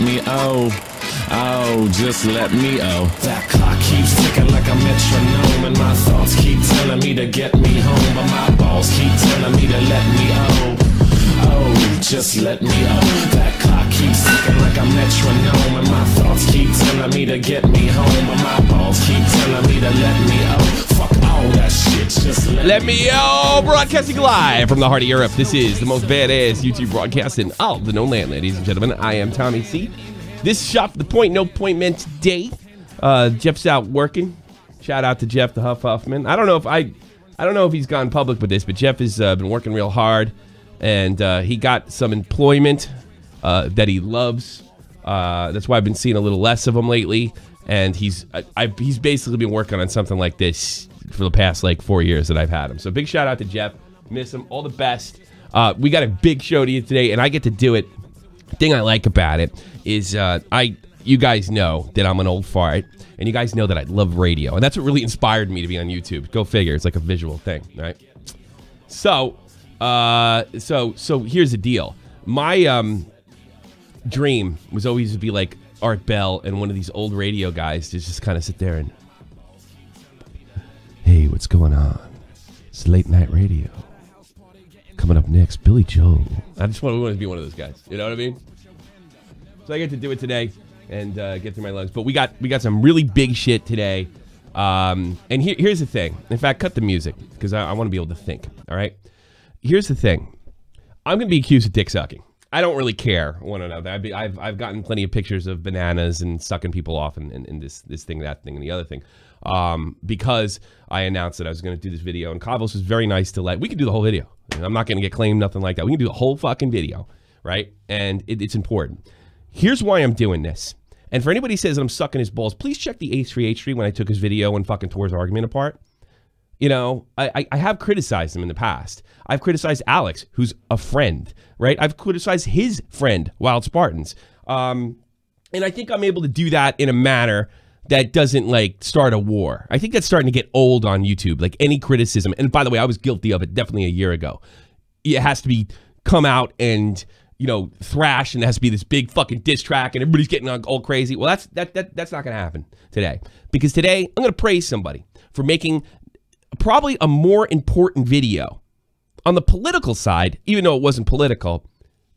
me, just let me, That clock keeps ticking like a metronome, and my thoughts keep telling me to get me home, but my balls keep telling me to let me, just let me, That clock keeps ticking like a metronome, and my thoughts keep telling me to get me home, but my balls keep telling me to let me, Fuck all that shit, just let me, Broadcasting live from the heart of Europe. This is the most badass YouTube broadcast in all the known land, ladies and gentlemen. I am Tommy C. This is Shop the Point, no appointment today. Jeff's out working. Shout out to Jeff, the Huffman. I don't know if he's gone public with this, but Jeff has been working real hard, and he got some employment that he loves. That's why I've been seeing a little less of him lately. And he's basically been working on something like this for the past like 4 years that I've had him. So big shout out to Jeff. Miss him. All the best. We got a big show to you today, and I get to do it. The thing I like about it is you guys know that I'm an old fart, and you guys know that I love radio, and that's what really inspired me to be on YouTube. Go figure. It's like a visual thing, right? So here's the deal. My dream was always to be like Art Bell and one of these old radio guys to just kind of sit there and, hey, what's going on? It's late night radio. Coming up next, Billy Joel. I just want to be one of those guys. You know what I mean? So I get to do it today and get through my lungs. But we got some really big shit today. And here's the thing. In fact, cut the music because I want to be able to think. All right. Here's the thing. I'm going to be accused of dick sucking. I don't really care one another. I've gotten plenty of pictures of bananas and sucking people off and this thing, that thing, and the other thing. Because I announced that I was going to do this video, and Kavos was very nice to we can do the whole video. I'm not going to get claimed, nothing like that. We can do the whole fucking video, right? And it's important. Here's why I'm doing this. And for anybody who says that I'm sucking his balls, please check the H3H3 when I took his video and fucking tore his argument apart. You know, I have criticized him in the past. I've criticized Alex, who's a friend, right? I've criticized his friend, Wild Spartans. And I think I'm able to do that in a manner that doesn't, like, start a war. I think that's starting to get old on YouTube, like any criticism. And by the way, I was guilty of it definitely a year ago. It has to be come out and, you know, thrash, and it has to be this big fucking diss track, and everybody's getting all crazy. Well, that's not going to happen today. Because today, I'm going to praise somebody for making probably a more important video on the political side, even though it wasn't political,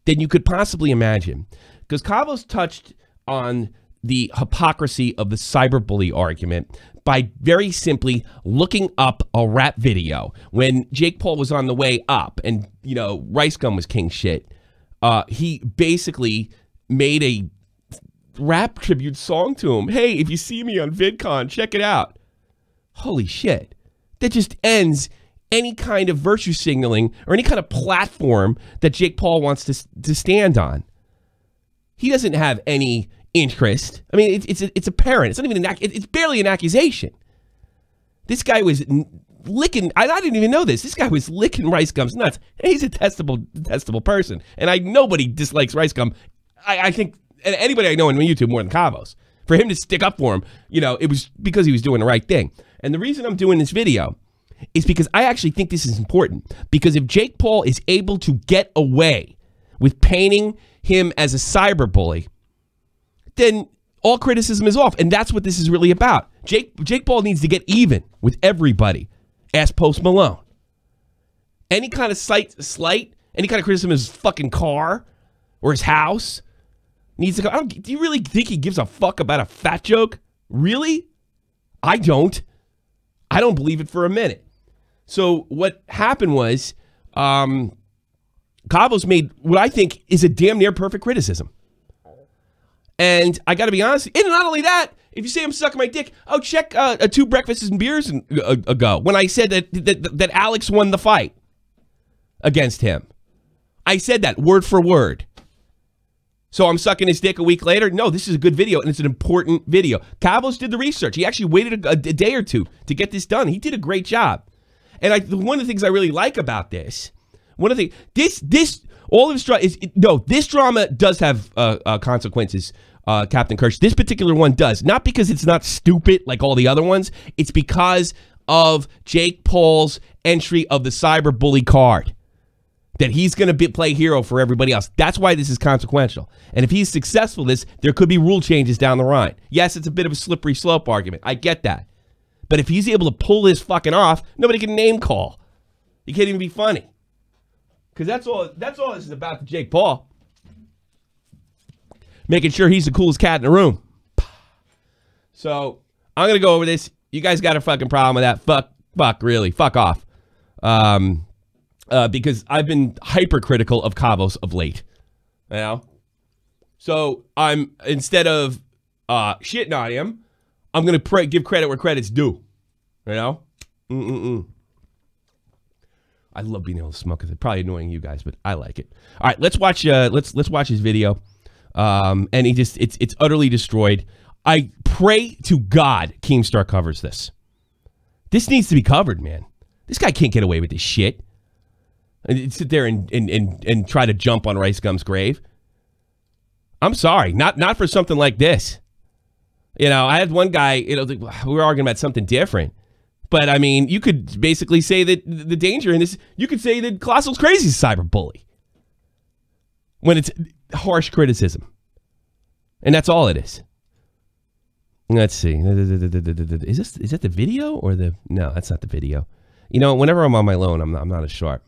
than you could possibly imagine. Because Kavos touched on the hypocrisy of the cyberbully argument by very simply looking up a rap video when Jake Paul was on the way up and, you know, RiceGum was king shit. He basically made a rap tribute song to him. Hey, if you see me on VidCon, check it out. Holy shit. That just ends any kind of virtue signaling or any kind of platform that Jake Paul wants to stand on. He doesn't have any interest. I mean, it's apparent. It's not even it's barely an accusation. This guy was licking. I didn't even know this. This guy was licking RiceGum's nuts. He's a testable person, and nobody dislikes RiceGum. I think anybody I know on YouTube more than Kavos. For him to stick up for him, you know, it was because he was doing the right thing. And the reason I'm doing this video is because I actually think this is important. Because if Jake Paul is able to get away with painting him as a cyberbully, then all criticism is off. And that's what this is really about. Jake Paul needs to get even with everybody. Ask Post Malone. Any kind of slight, any kind of criticism of his fucking car or his house needs to go. Do you really think he gives a fuck about a fat joke? Really? I don't. I don't believe it for a minute. So what happened was Kavos made what I think is a damn near perfect criticism. And I got to be honest, and not only that, if you say I'm sucking my dick, oh, check 2 breakfasts and beers ago when I said that Alex won the fight against him. I said that word for word. So I'm sucking his dick a week later? No, this is a good video, and it's an important video. Kavos did the research. He actually waited a day or two to get this done. He did a great job. And one of the things I really like about this, this drama does have consequences, Captain Kirsch. This particular one does. Not because it's not stupid like all the other ones. It's because of Jake Paul's entry of the cyberbully card. that he's going to play hero for everybody else. That's why this is consequential. And if he's successful this, there could be rule changes down the line. Yes, it's a bit of a slippery slope argument. I get that. But if he's able to pull this fucking off, nobody can name call. He can't even be funny. Because that's all this is about to Jake Paul. Making sure he's the coolest cat in the room. So, I'm going to go over this. You guys got a fucking problem with that. Fuck, really. Fuck off. Because I've been hypercritical of Kavos of late. You know? So, instead of shitting on him, I'm going to give credit where credit's due. You know? I love being able to smoke. It's probably annoying you guys, but I like it. All right, let's watch let's watch his video. And it's utterly destroyed. I pray to God Keemstar covers this. This needs to be covered, man. This guy can't get away with this shit. And sit there and try to jump on RiceGum's grave. I'm sorry, not for something like this. You know, I had one guy, you know, we were arguing about something different. But, I mean, you could basically say that the danger in this, you could say that Colossal's crazy is cyberbully. When it's harsh criticism. And that's all it is. Let's see. Is that the video or the... No, that's not the video. You know, whenever I'm on my loan, I'm not as sharp.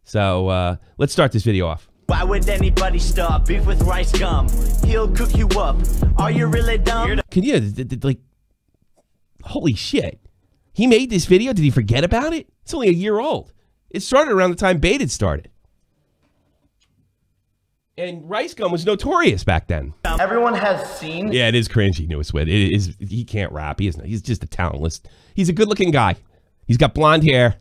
So, let's start this video off. Why would anybody start beef with RiceGum? He'll cook you up. Are you really dumb? Can you, like... Holy shit. He made this video? Did he forget about it? It's only a year old. It started around the time Baited started. And RiceGum was notorious back then. Everyone has seen... Yeah, it is cringy, newest wit. It is. He can't rap. He's just a talentless... He's a good-looking guy. He's got blonde hair.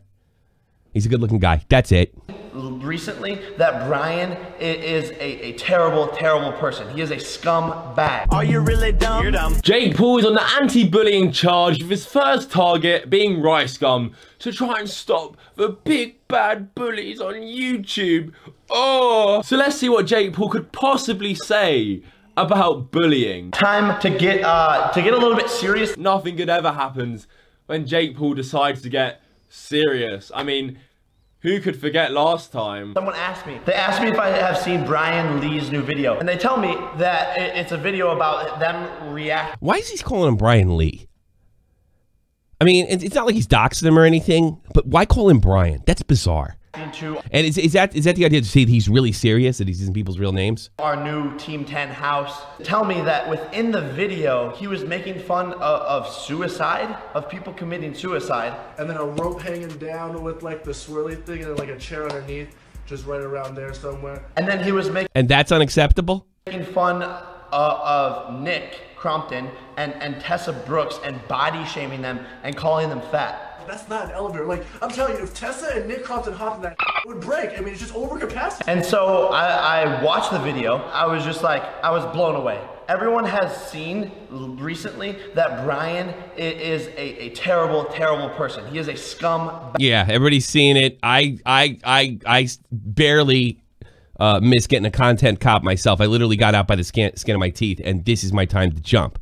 He's a good-looking guy. That's it. Recently, that Brian is a terrible, terrible person. He is a scumbag. Are you really dumb? You're dumb. Jake Paul is on the anti-bullying charge with his first target being RiceGum to try and stop the big bad bullies on YouTube. Oh! So let's see what Jake Paul could possibly say about bullying. Time to get a little bit serious. Nothing good ever happens when Jake Paul decides to get serious. I mean, who could forget last time? Someone asked me. They asked me if I have seen Brian Lee's new video. And they tell me that it's a video about them reacting. Why is he calling him Brian Lee? I mean, it's not like he's doxing him or anything, but why call him Brian? That's bizarre. And is that the idea to say that he's really serious, that he's using people's real names? Our new Team 10 house. Tell me that within the video, he was making fun of suicide, of people committing suicide. And then a rope hanging down with like the swirly thing and then like a chair underneath, just right around there somewhere. And then he was making... And that's unacceptable? Making fun of Nick Crompton and Tessa Brooks and body shaming them and calling them fat. That's not an elevator. Like, I'm telling you, if Tessa and Nick Crompton hopped in that, it would break. I mean, it's just over capacity. And so I watched the video. I was just like, I was blown away. Everyone has seen recently that Brian is a terrible, terrible person. He is a scumbag. Yeah, everybody's seen it. I barely missed getting a content cop myself. I literally got out by the skin of my teeth, and this is my time to jump.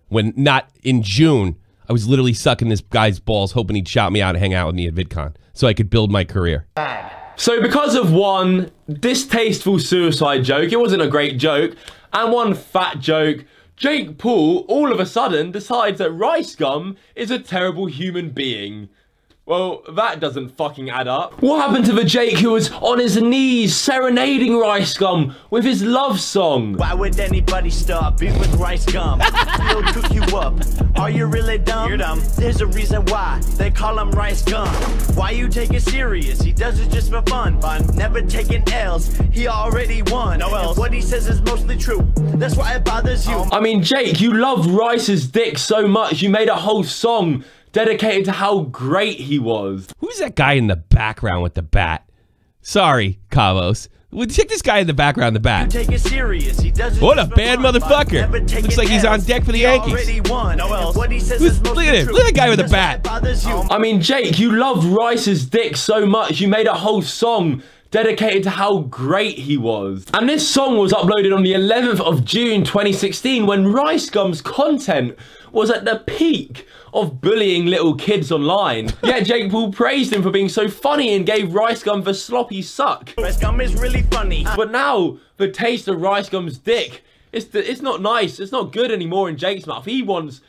When not in June, I was literally sucking this guy's balls, hoping he'd shout me out and hang out with me at VidCon so I could build my career. So because of one distasteful suicide joke, it wasn't a great joke, and one fat joke, Jake Paul all of a sudden decides that RiceGum is a terrible human being. Well, that doesn't fucking add up. What happened to the Jake who was on his knees serenading RiceGum with his love song? Why would anybody start beef with RiceGum? He'll cook you up. Are you really dumb? You're dumb. There's a reason why they call him RiceGum. Why you take it serious? He does it just for fun. Never taking L's. He already won. No else. What he says is mostly true. That's why it bothers you. I mean, Jake, you love Rice's dick so much you made a whole song dedicated to how great he was. Who's that guy in the background with the bat? Sorry, Kavos. Check this guy in the background, the bat. Take it serious. He does it what a bad motherfucker. Looks like he's on deck for the Yankees. What he says look at him. Look at that guy with the bat. I mean, Jake, you love Rice's dick so much you made a whole song dedicated to how great he was. And this song was uploaded on the 11th of June 2016 when RiceGum's content was at the peak of bullying little kids online. Yet Jake Paul praised him for being so funny and gave RiceGum the sloppy suck. RiceGum is really funny. But now, the taste of RiceGum's dick, it's not nice, it's not good anymore in Jake's mouth. He wants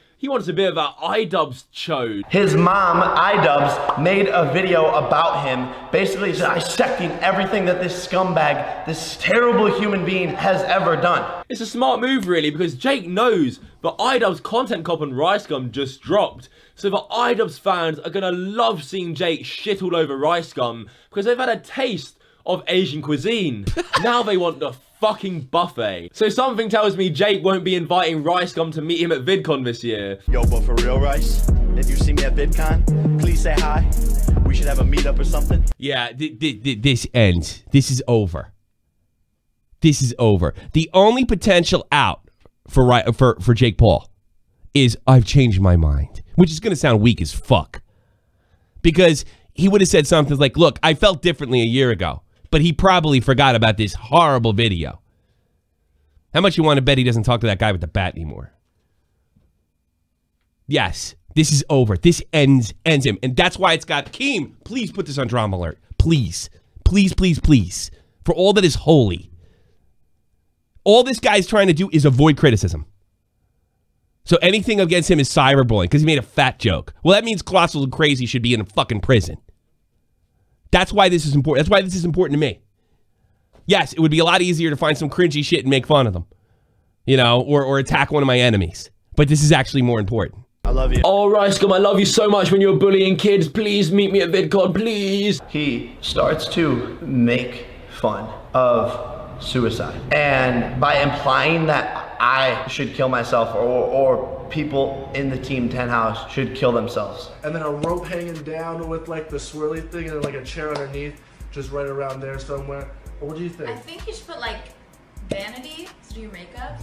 a bit of that iDubbbz chode. His mom, iDubbbz, made a video about him, basically dissecting everything that this scumbag, this terrible human being has ever done. It's a smart move really, because Jake knows that iDubbbz content cop on RiceGum just dropped. So the iDubbbz fans are gonna love seeing Jake shit all over RiceGum because they've had a taste of Asian cuisine. Now they want the fucking buffet. So something tells me Jake won't be inviting RiceGum to meet him at VidCon this year. Yo, but for real, Rice, if you see me at VidCon, please say hi. We should have a meetup or something. Yeah, this ends. This is over. This is over. The only potential out for Jake Paul is I've changed my mind, which is going to sound weak as fuck. Because he would have said something like, look, I felt differently a year ago, but he probably forgot about this horrible video. How much you want to bet he doesn't talk to that guy with the bat anymore? Yes, this is over. This ends him. And that's why it's got, Keem, please put this on drama alert. Please. Please, please, please. For all that is holy. All this guy's trying to do is avoid criticism. So anything against him is cyberbullying because he made a fat joke. Well, that means Colossal and Crazy should be in a fucking prison. That's why this is important. That's why this is important to me. Yes, it would be a lot easier to find some cringy shit and make fun of them. You know, or attack one of my enemies. But this is actually more important. I love you. Oh, RiceGum, I love you so much when you're bullying kids. Please meet me at VidCon, please. He starts to make fun of suicide. And by implying that I should kill myself or people in the Team 10 house should kill themselves. And then a rope hanging down with like the swirly thing and then like a chair underneath, just right around there somewhere. What do you think? I think you should put like vanity to do your makeup.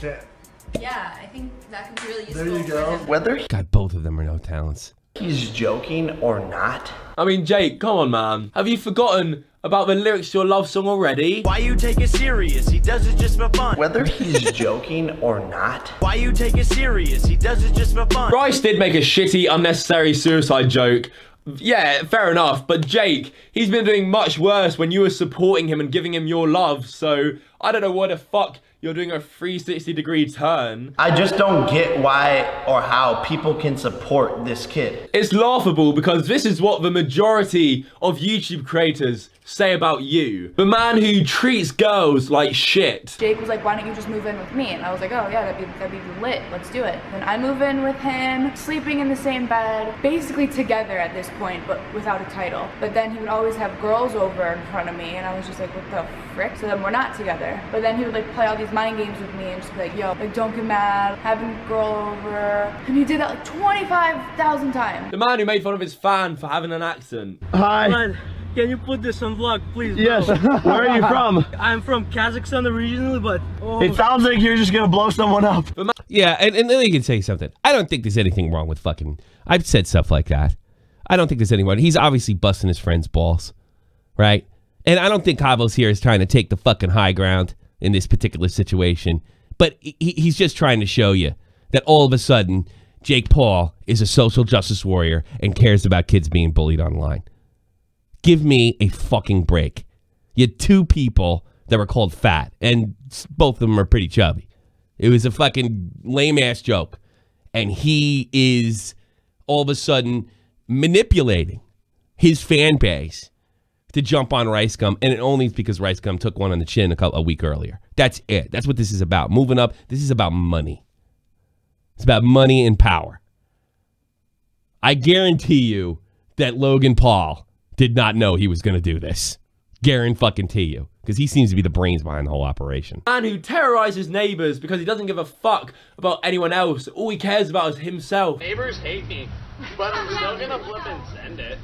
Yeah, I think that could be really useful. There you go. Whether God, both of them are no talents. he's joking or not. I mean, Jake, come on, man. Have you forgotten about the lyrics to your love song already? Why you take it serious? He does it just for fun. Whether he's joking or not. Why you take it serious? He does it just for fun. Rice did make a shitty, unnecessary suicide joke. Yeah, fair enough. But Jake, he's been doing much worse when you were supporting him and giving him your love. So I don't know what the fuck you're doing a 360-degree turn. I just don't get why or how people can support this kid. It's laughable because this is what the majority of YouTube creators say about you. The man who treats girls like shit. Jake was like, why don't you just move in with me? And I was like, oh yeah, that'd be lit, let's do it. And I move in with him, sleeping in the same bed, basically together at this point, but without a title. But then he would always have girls over in front of me, and I was just like, what the frick? So then we're not together. But then he would like play all these mind games with me and just be like, yo, like don't get mad, having a girl over. And he did that like 25,000 times. The man who made fun of his fan for having an accent. Hi. Man, can you put this on vlog, please? Bro? Yes. Where are you from? I'm from Kazakhstan originally, but It sounds like you're just gonna blow someone up. Yeah, and then you can say something. I don't think there's anything wrong with fucking... I've said stuff like that. I don't think there's anything wrong. He's obviously busting his friend's balls, right? And I don't think Kavos here is trying to take the fucking high ground in this particular situation. But he's just trying to show you that all of a sudden, Jake Paul is a social justice warrior and cares about kids being bullied online. Give me a fucking break. You had two people that were called fat, and both of them are pretty chubby. It was a fucking lame-ass joke. And he is all of a sudden manipulating his fan base to jump on RiceGum, and it only is because RiceGum took one on the chin a week earlier. That's it. That's what this is about. Moving up. This is about money. It's about money and power. I guarantee you that Logan Paul did not know he was going to do this. Guarantee you. Because he seems to be the brains behind the whole operation. Man who terrorizes neighbors because he doesn't give a fuck about anyone else. All he cares about is himself. Neighbors hate me, but I'm still gonna flip and send it.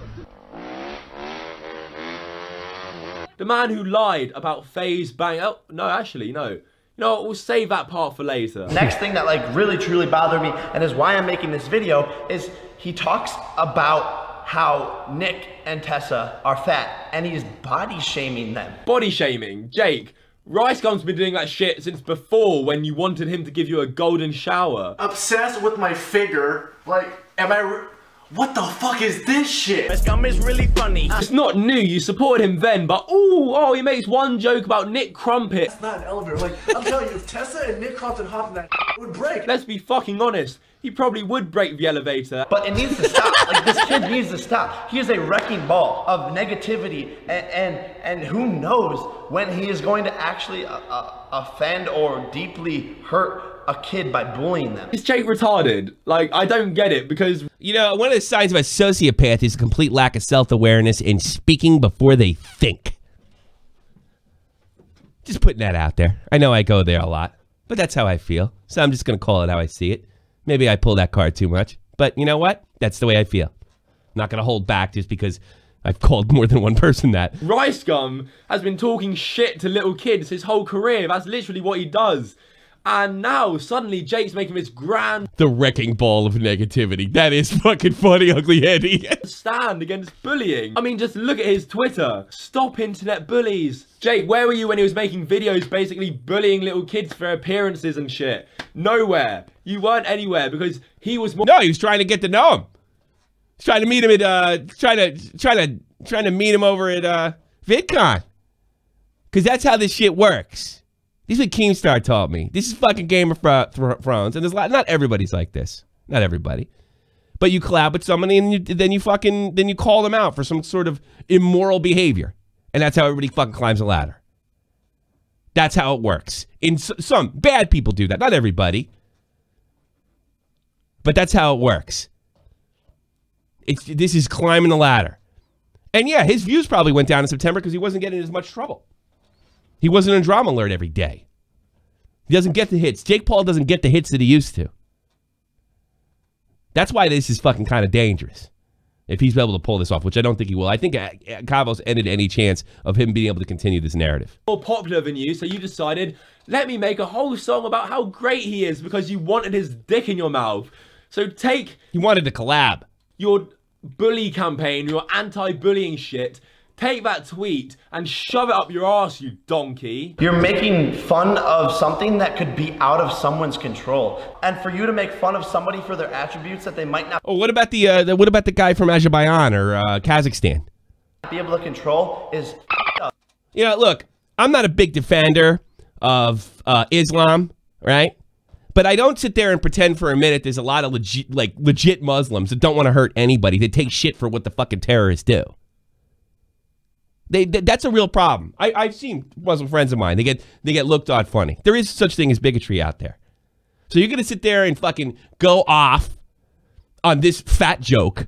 The man who lied about FaZe bang... Oh, no, actually, no. You know what, we'll save that part for later. Next thing that like really truly bothered me and is why I'm making this video is he talks about how Nick and Tessa are fat, and he's body shaming them. Body shaming? Jake, RiceGum's been doing that shit since before when you wanted him to give you a golden shower. Obsessed with my figure. Like, what the fuck is this shit? RiceGum is really funny. It's not new, you supported him then, but he makes one joke about Nick Crumpet. That's not an elevator. Like, I'm telling you, if Tessa and Nick Crumpet hopped in that, it would break. Let's be fucking honest. He probably would break the elevator. But it needs to stop. Like, this kid needs to stop. He is a wrecking ball of negativity, and who knows when he is going to actually offend or deeply hurt a kid by bullying them. Is Jake retarded? Like, I don't get it, because... You know, one of the signs of a sociopath is a complete lack of self-awareness and speaking before they think. Just putting that out there. I know I go there a lot, but that's how I feel. So I'm just going to call it how I see it. Maybe I pull that card too much, but you know what? That's the way I feel. I'm not going to hold back just because I've called more than one person that. RiceGum has been talking shit to little kids his whole career. That's literally what he does. And now, suddenly, Jake's making this grand... The wrecking ball of negativity. That is fucking funny, Ugly Eddie. ...stand against bullying. I mean, just look at his Twitter. Stop internet bullies. Jake, where were you when he was making videos basically bullying little kids for appearances and shit? Nowhere. You weren't anywhere because he was more... No, he was trying to get to know him. He's trying to meet him at, trying to meet him over at, VidCon. Because that's how this shit works. This is what Keemstar taught me. This is fucking Game of Thrones. And there's not everybody's like this. Not everybody. But you collab with somebody and then you call them out for some sort of immoral behavior. And that's how everybody fucking climbs a ladder. That's how it works. Some bad people do that. Not everybody. But that's how it works. This is climbing the ladder. And yeah, his views probably went down in September because he wasn't getting as much trouble. He wasn't in Drama Alert every day. He doesn't get the hits. Jake Paul doesn't get the hits that he used to. That's why this is fucking kind of dangerous. If he's able to pull this off, which I don't think he will. I think Kavos ended any chance of him being able to continue this narrative. More popular than you, so you decided, let me make a whole song about how great he is because you wanted his dick in your mouth. So take... He wanted to collab. Your bully campaign, your anti-bullying shit... Take that tweet and shove it up your ass, you donkey. You're making fun of something that could be out of someone's control. And for you to make fun of somebody for their attributes that they might not... Oh, what about the guy from Azerbaijan or Kazakhstan? ...be able to control is... You know, look, I'm not a big defender of Islam, right? But I don't sit there and pretend for a minute there's a lot of legit Muslims that don't want to hurt anybody. They take shit for what the fucking terrorists do. That's a real problem. I've seen Muslim friends of mine. They get looked at funny. There is such thing as bigotry out there. So you're gonna sit there and fucking go off on this fat joke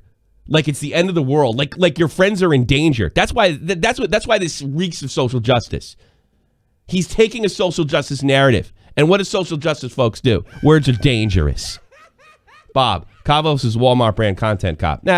like it's the end of the world. Like your friends are in danger. That's why this reeks of social justice. He's taking a social justice narrative. And what do social justice folks do? Words are dangerous. Bob, Kavos is Walmart brand content cop. Nah,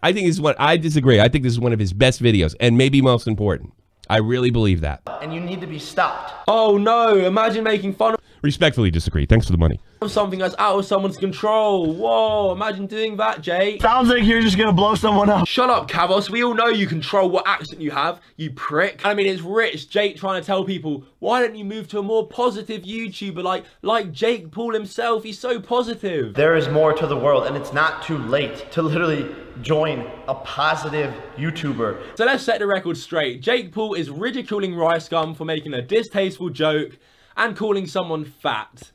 I think this is I disagree. I think this is one of his best videos and maybe most important. I really believe that. And you need to be stopped. Oh no, imagine making fun of... Respectfully disagree. Thanks for the money. Something that's out of someone's control. Whoa, imagine doing that, Jake. Sounds like you're just gonna blow someone up. Shut up, Kavos. We all know you control what accent you have, you prick. I mean, it's rich Jake trying to tell people, why don't you move to a more positive YouTuber like Jake Paul himself? He's so positive. There is more to the world, and it's not too late to literally join a positive YouTuber. So let's set the record straight. Jake Paul is ridiculing RiceGum for making a distasteful joke and calling someone fat.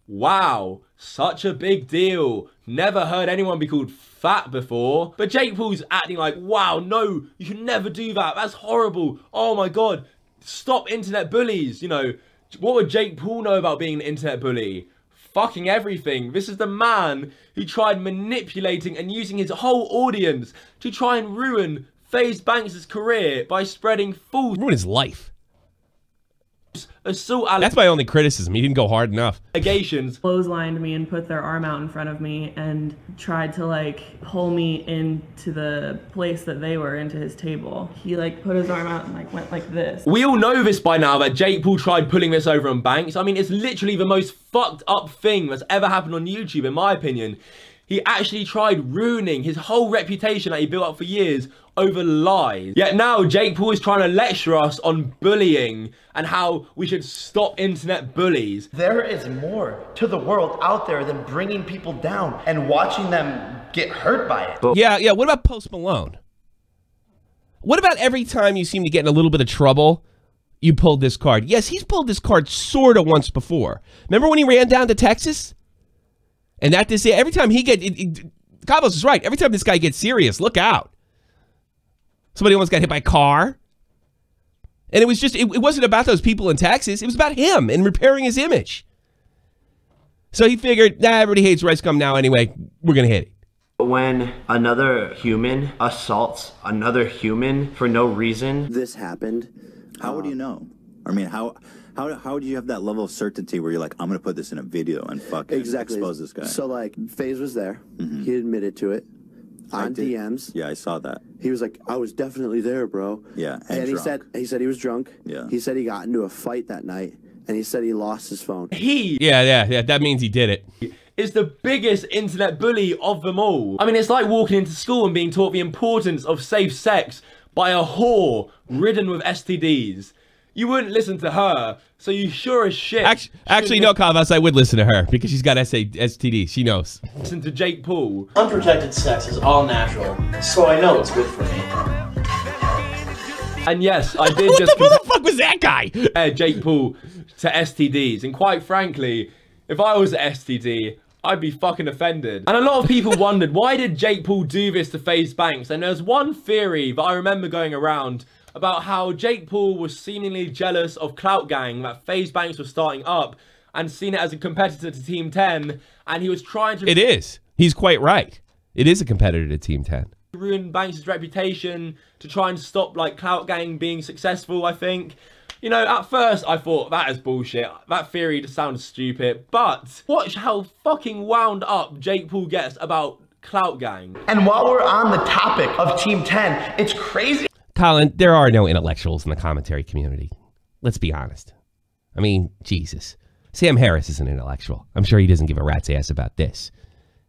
Wow, such a big deal. Never heard anyone be called fat before. But Jake Paul's acting like, wow, no, you should never do that. That's horrible. Oh my God, stop internet bullies. You know, what would Jake Paul know about being an internet bully? Fucking everything. This is the man who tried manipulating and using his whole audience to try and ruin FaZe Banks' career by spreading false... Ruin his life. Assault That's my only criticism. He didn't go hard enough. Allegations. Clotheslined me and put their arm out in front of me and tried to like pull me into the place that they were, into his table. He like put his arm out and like went like this. We all know this by now that Jake Paul tried pulling this over on Banks. I mean, it's literally the most fucked up thing that's ever happened on YouTube, in my opinion. He actually tried ruining his whole reputation that he built up for years over lies. Yet now Jake Paul is trying to lecture us on bullying and how we should stop internet bullies. There is more to the world out there than bringing people down and watching them get hurt by it. Yeah, what about Post Malone? What about every time you seem to get in a little bit of trouble, you pulled this card? Yes, he's pulled this card sort of once before. Remember when he ran down to Texas? And that this every time he Kavos is right. Every time this guy gets serious, look out. Somebody almost got hit by a car. And it was just, it wasn't about those people in Texas. It was about him and repairing his image. So he figured, nah, everybody hates RiceGum now anyway. We're going to hit it. When another human assaults another human for no reason. This happened. How would you know? I mean, how do you have that level of certainty where you're like, I'm going to put this in a video and fucking expose this guy? So, like, FaZe was there. He admitted to it on DMs. Yeah, I saw that. He was like, I was definitely there, bro. Yeah, and he said he was drunk. Yeah. He said he got into a fight that night, and he said he lost his phone. Yeah, that means he did it. Is the biggest internet bully of them all. I mean, it's like walking into school and being taught the importance of safe sex by a whore ridden with STDs. You wouldn't listen to her, so you sure as shit. Actually, no, Kavos, I would listen to her because she's got STD. She knows. Listen to Jake Paul. Unprotected sex is all natural, so I know it's good for me. And yes, I did just Who the fuck was that guy? Jake Paul to STDs. And quite frankly, if I was an STD, I'd be fucking offended. And a lot of people wondered, why did Jake Paul do this to FaZe Banks? And there's one theory that I remember going around about how Jake Paul was seemingly jealous of Clout Gang that FaZe Banks was starting up and seen it as a competitor to Team 10, and he was trying to... It is. He's quite right. It is a competitor to Team 10. Ruin Banks' reputation to try and stop, like, Clout Gang being successful, I think. You know, at first I thought, that is bullshit. That theory just sounds stupid. But watch how fucking wound up Jake Paul gets about Clout Gang. And while we're on the topic of Team 10, it's crazy. Colin, there are no intellectuals in the commentary community. Let's be honest. I mean, Jesus. Sam Harris is an intellectual. I'm sure he doesn't give a rat's ass about this.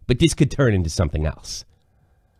But this could turn into something else.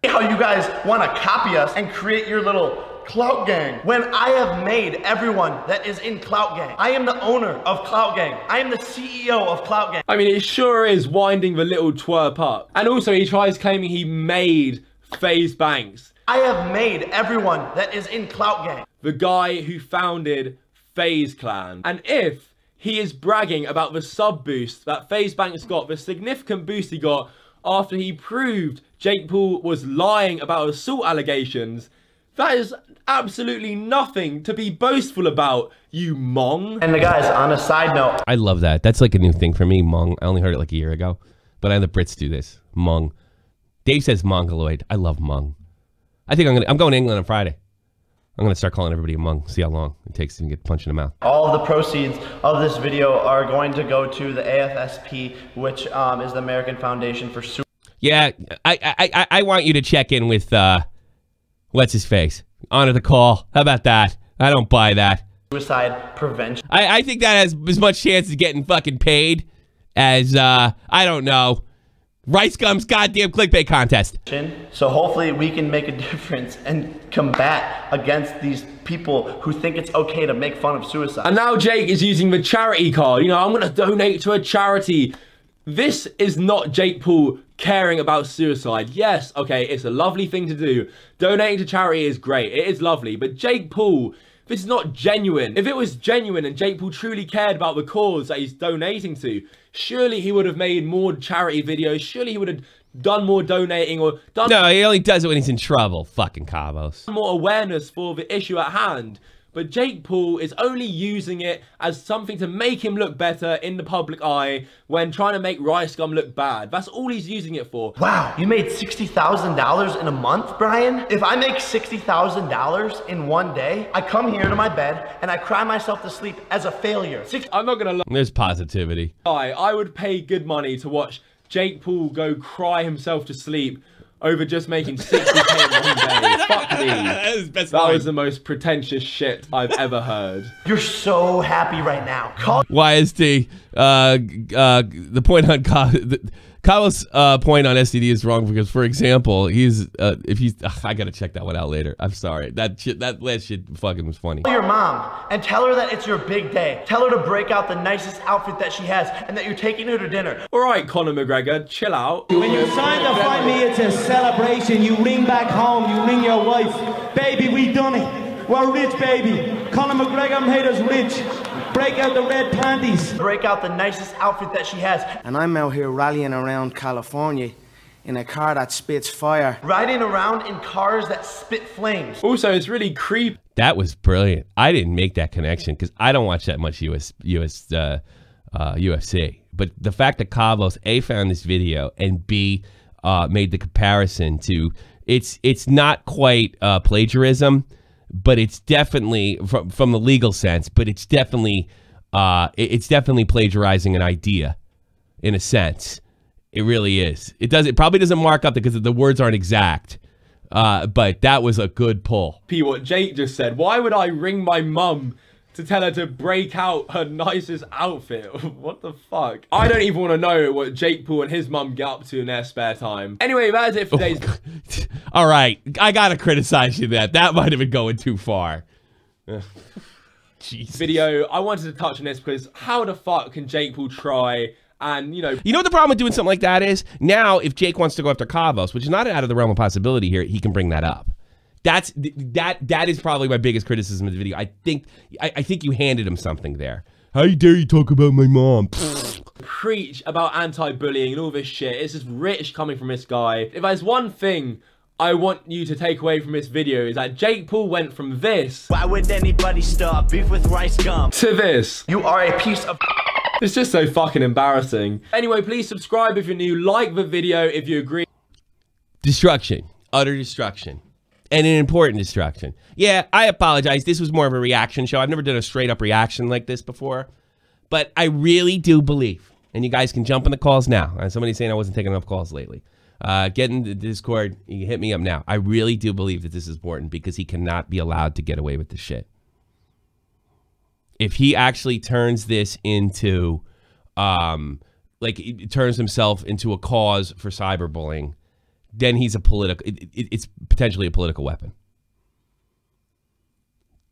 How you guys want to copy us and create your little Clout Gang when I have made everyone that is in Clout Gang. I am the owner of Clout Gang. I am the CEO of Clout Gang. I mean, it sure is winding the little twerp up. And also he tries claiming he made FaZe Banks. I have made everyone that is in Clout Gang. The guy who founded FaZe Clan. And if he is bragging about the sub boost that FaZe Banks got, the significant boost he got after he proved Jake Paul was lying about assault allegations, that is absolutely nothing to be boastful about, you mong. And the guys, on a side note, I love that. That's like a new thing for me, mong. I only heard it like a year ago, but I know the Brits do this. Mong. Dave says mongoloid. I love mong. I think I'm going to England on Friday. I'm going to start calling everybody a mong. See how long it takes to get punched in the mouth. All of the proceeds of this video are going to go to the AFSP, which is the American Foundation for Suicide. Yeah, I want you to check in with what's his face? Honor the call. How about that? I don't buy that. Suicide prevention. I think that has as much chance of getting fucking paid as I don't know, RiceGum's goddamn clickbait contest. So hopefully we can make a difference and combat against these people who think it's okay to make fun of suicide. And now Jake is using the charity card. You know, I'm going to donate to a charity. This is not Jake Paul caring about suicide. Yes, okay, it's a lovely thing to do. Donating to charity is great. It is lovely. But Jake Paul, this is not genuine. If it was genuine and Jake Paul truly cared about the cause that he's donating to, surely he would have made more charity videos. Surely he would have done more donating or done... No, he only does it when he's in trouble, fucking Kavos. ...more awareness for the issue at hand. But Jake Paul is only using it as something to make him look better in the public eye when trying to make RiceGum look bad. That's all he's using it for. Wow, you made $60,000 in a month, Brian? If I make $60,000 in one day, I come here to my bed and I cry myself to sleep as a failure. I'm not gonna lie. There's positivity. I would pay good money to watch Jake Paul go cry himself to sleep over just making 60K in one day. Fuck me. That was the most pretentious shit I've ever heard. You're so happy right now. YSD, the point on Kavos' point on STD is wrong because, for example, I gotta check that one out later. I'm sorry. That last shit fucking was funny. Call your mom and tell her that it's your big day. Tell her to break out the nicest outfit that she has and that you're taking her to dinner. All right, Conor McGregor, chill out. When you sign to fight me, it's a celebration. You ring back home, you ring your wife. Baby, we done it. We're rich, baby. Conor McGregor made us rich. Break out the red panties. Break out the nicest outfit that she has. And I'm out here rallying around California in a car that spits fire. Riding around in cars that spit flames. Also, it's really creepy. That was brilliant. I didn't make that connection because I don't watch that much UFC. But the fact that Kavos A found this video and B made the comparison to it's not quite plagiarism. But it's definitely from the legal sense. But it's definitely plagiarizing an idea, in a sense. It really is. It probably doesn't mark up because the words aren't exact. But that was a good pull. P, what Jake just said. Why would I ring my mum to tell her to break out her nicest outfit? What the fuck? I don't even want to know what Jake Paul and his mum get up to in their spare time. Anyway, that's it for today's... All right, I gotta criticize you that might have been going too far. Video. I wanted to touch on this because how the fuck can Jake Paul try and, you know what the problem with doing something like that is? Now, if Jake wants to go after Kavos, which is not out of the realm of possibility here, he can bring that up. That is probably my biggest criticism of the video. I think you handed him something there. How dare you talk about my mom? Preach about anti-bullying and all this shit. It's just rich coming from this guy. If there's one thing I want you to take away from this video is that Jake Paul went from this. Why would anybody start beef with RiceGum? To this. You are a piece of... It's just so fucking embarrassing. Anyway, please subscribe if you're new. Like the video if you agree. Destruction. Utter destruction. And an important destruction. Yeah, I apologize. This was more of a reaction show. I've never done a straight up reaction like this before. But I really do believe, and you guys can jump in the calls now. Somebody's saying I wasn't taking enough calls lately. Get in the Discord. You can hit me up now. I really do believe that this is important because he cannot be allowed to get away with this shit. If he actually turns this into, it turns himself into a cause for cyberbullying, then he's a political, it's potentially a political weapon.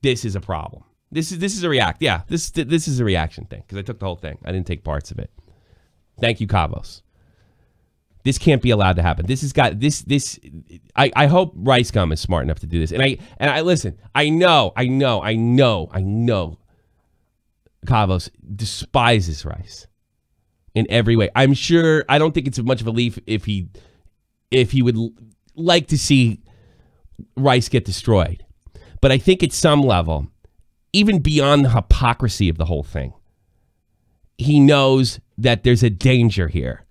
This is a problem. This is a react. Yeah, this is a reaction thing because I took the whole thing. I didn't take parts of it. Thank you, Kavos. This can't be allowed to happen. This has got this. I hope RiceGum is smart enough to do this. And I listen. I know. Kavos despises Rice in every way. I'm sure. I don't think it's much of a leap if he would like to see Rice get destroyed. But I think at some level, even beyond the hypocrisy of the whole thing, he knows that there's a danger here.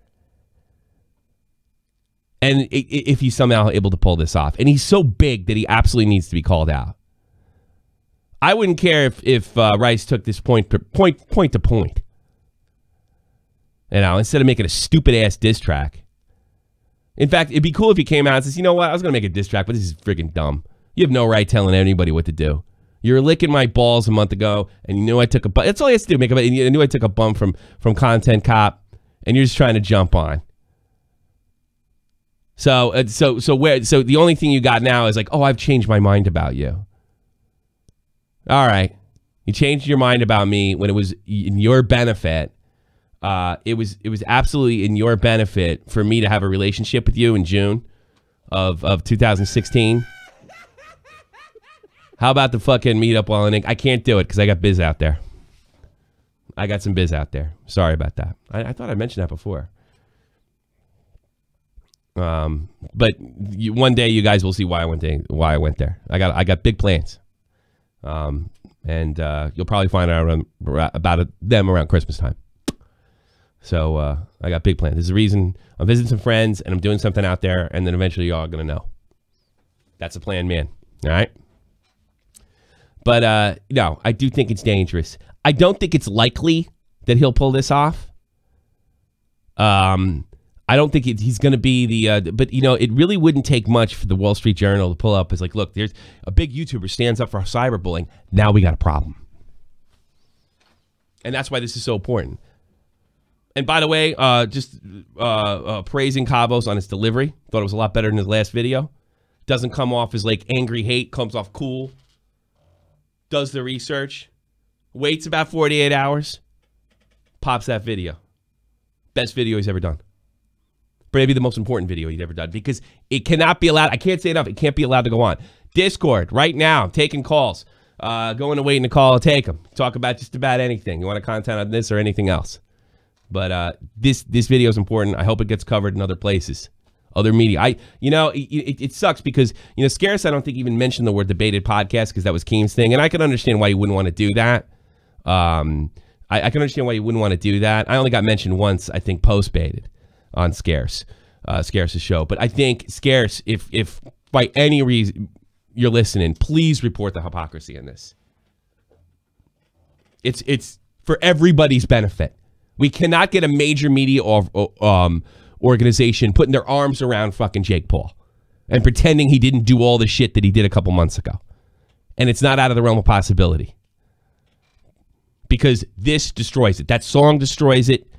And if he's somehow able to pull this off. And he's so big that he absolutely needs to be called out. I wouldn't care if Rice took this point to point. You know, instead of making a stupid-ass diss track. In fact, it'd be cool if he came out and says, you know what, I was going to make a diss track, but this is friggin' dumb. You have no right telling anybody what to do. You were licking my balls a month ago, and you knew I took a bump. That's all he has to do, you knew I took a bump from Content Cop, and you're just trying to jump on. So the only thing you got now is like, oh, I've changed my mind about you. All right. You changed your mind about me when it was in your benefit. It was absolutely in your benefit for me to have a relationship with you in June of 2016. How about the fucking meetup while in ink? I can't do it because I got biz out there. I got some biz out there. Sorry about that. I thought I mentioned that before. But one day you guys will see why I went there. I got big plans. And you'll probably find out about them around Christmas time. So I got big plans. There's a reason I'm visiting some friends and I'm doing something out there, and then eventually y'all are gonna know. That's a plan, man. All right. But no, I do think it's dangerous. I don't think it's likely that he'll pull this off. I don't think he's going to be the, but you know, it really wouldn't take much for the Wall Street Journal to pull up. It's like, look, there's a big YouTuber stands up for cyberbullying. Now we got a problem. And that's why this is so important. And by the way, just praising Kavos on his delivery. Thought it was a lot better than his last video. Doesn't come off as like angry hate. Comes off cool. Does the research. Waits about 48 hours. Pops that video. Best video he's ever done. Maybe the most important video he's ever done. Because it cannot be allowed. I can't say enough. It can't be allowed to go on. Discord, right now. Taking calls. Going to wait in the call. Take them. Talk about just about anything. You want to content on this or anything else. But this video is important. I hope it gets covered in other places, other media. It sucks because Scarce I don't think even mentioned the word debated podcast because that was Keem's thing, and I can understand why you wouldn't want to do that. I can understand why you wouldn't want to do that. I only got mentioned once, I think, post baited on Scarce's show. But I think Scarce, if by any reason you're listening, please report the hypocrisy in this. It's for everybody's benefit. We cannot get a major media organization putting their arms around fucking Jake Paul and pretending he didn't do all the shit that he did a couple months ago. And it's not out of the realm of possibility. Because this destroys it. That song destroys it.